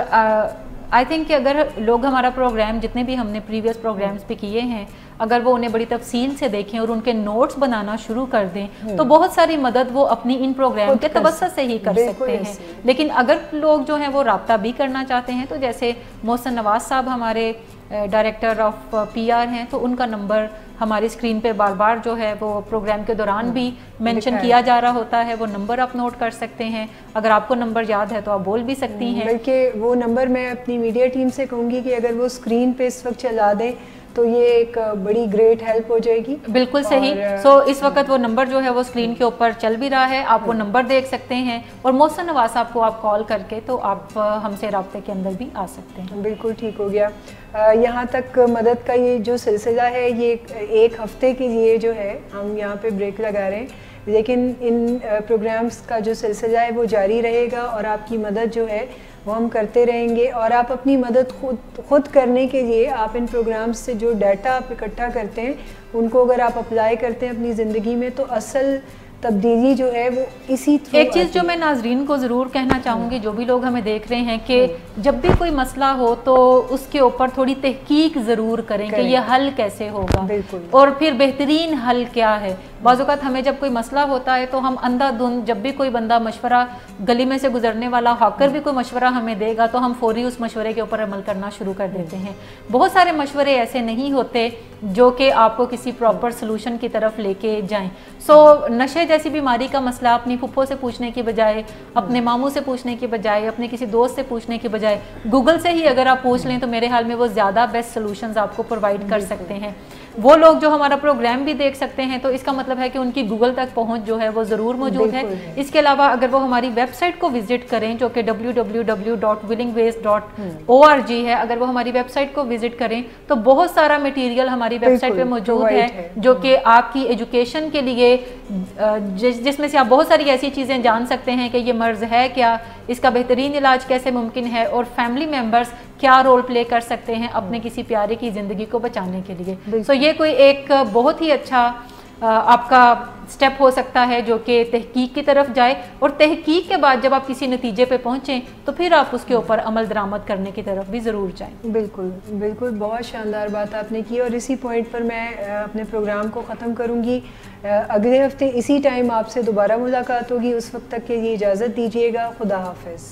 آئی تھنک کہ اگر لوگ ہمارا پروگرام جتنے بھی ہم نے پریویس پروگرامز پہ کیے ہیں اگر وہ انہیں بڑی تفصیل سے دیکھیں اور ان کے نوٹس بنانا شروع کر دیں تو بہت ساری مڈد وہ اپنی ان پروگرام کے توسط سے ہی کر سکتے ہیں. لیکن اگر لوگ جو ہیں وہ رابطہ بھی کرنا چاہتے ہیں تو جیسے محسن نواز صاحب ہمارے ڈائریکٹر آف پی آر ہیں، تو ان کا نمبر ہماری اسکرین پہ بار بار جو ہے وہ پروگرام کے دوران بھی مینشن کیا جا رہا ہوتا ہے. وہ نمبر آپ نوٹ کر سکتے ہیں، اگر آپ کو نمبر یاد ہے تو آپ بول بھی سکتی ہیں. بلکہ وہ نمبر میں اپنی میڈیا ٹیم سے کہوں گی کہ اگر وہ اسکرین پہ اس وقت چلا دیں تو یہ ایک بڑی گریٹ ہیلپ ہو جائے گی. بالکل صحیح. سو اس وقت وہ نمبر جو ہے وہ اسکرین کے اوپر چل بھی رہا ہے, آپ وہ نمبر دیکھ سکتے ہیں, اور محسن نواز صاحب کو آپ کال کر کے تو آپ ہم سے رابطے کے اندر بھی آ سکتے ہیں. بالکل ٹھیک ہو گیا. یہاں تک مدد کا یہ جو سلسلہ ہے یہ ایک ہفتے کے لیے جو ہے ہم یہاں پہ بریک لگا رہے ہیں, لیکن ان پروگرامز کا جو سلسلہ ہے وہ جاری رہے گا, اور آپ کی مدد جو ہے وہ ہم کرتے رہیں گے. اور آپ اپنی مدد خود کرنے کے لیے آپ ان پروگرامز سے جو ڈیٹا آپ اکٹھا کرتے ہیں ان کو اگر آپ اپلائی کرتے ہیں اپنی زندگی میں تو اصل تبدیلی جو ہے وہ اسی تھرو. ایک چیز جو میں ناظرین کو ضرور کہنا چاہوں گی, جو بھی لوگ ہمیں دیکھ رہے ہیں, کہ جب بھی کوئی مسئلہ ہو تو اس کے اوپر تھوڑی تحقیق ضرور کریں کہ یہ حل کیسے ہوگا, اور پھر بہترین حل کیا ہے. بعض اوقات ہمیں جب کوئی مسئلہ ہوتا ہے تو ہم اندھا دھند, جب بھی کوئی بندہ مشورہ گلی میں سے گزرنے والا ہاکر بھی کوئی مشورہ ہمیں دے گا تو ہم فوری اس مشورے کے اوپر عمل کرنا شروع کر دیتے ہیں. بہت سارے مشورے ایسے نہیں ہوتے جو کہ آپ کو کسی پراپر سلوشن کی طرف لے کے جائیں. سو نشے جیسی بیماری کا مسئلہ اپنی پھپھو سے پوچھنے کی بجائے, اپنے ماموں سے پوچھنے کی بجائے, اپنے کسی دوست سے پوچھنے کی بجائے گوگل سے ہی اگر آپ پوچھ لیں تو میرے حال میں وہ زیادہ بیسٹ سلوشنز آپ کو پرووائڈ کر سکتے ہیں. وہ لوگ جو ہمارا پروگرام بھی دیکھ سکتے ہیں تو اس کا مطلب ہے کہ ان کی گوگل تک پہنچ جو ہے وہ ضرور موجود ہے. اس کے علاوہ اگر وہ ہماری ویب سائٹ کو وزٹ کریں جو کہ www.willingways.org ہے, اگر وہ ہماری ویب سائٹ کو وزٹ کریں تو بہت سارا مٹیریل ہماری ویب سائٹ پہ موجود ہے جو کہ آپ کی ایجوکیشن کے لیے, جس میں سے آپ بہت ساری ایسی چیزیں جان سکتے ہیں کہ یہ مرض ہے کیا, اس کا بہترین علاج کیسے ممکن ہے, اور فیملی ممبرز کیا رول پلے کر سکتے ہیں اپنے کسی پیارے کی زندگی کو بچانے کے لیے. سو یہ کوئی ایک بہت ہی اچھا آپ کا سٹیپ ہو سکتا ہے جو کہ تحقیق کی طرف جائے, اور تحقیق کے بعد جب آپ کسی نتیجے پہ پہنچیں تو پھر آپ اس کے اوپر عمل درآمد کرنے کی طرف بھی ضرور جائیں. بالکل بالکل, بہت شاندار بات آپ نے کی, اور اسی پوائنٹ پر میں اپنے پروگرام کو ختم کروں گی. اگلے ہفتے اسی ٹائم آپ سے دوبارہ ملاقات ہوگی. اس وقت تک کے لیے اجازت دیجیے گا. خدا حافظ.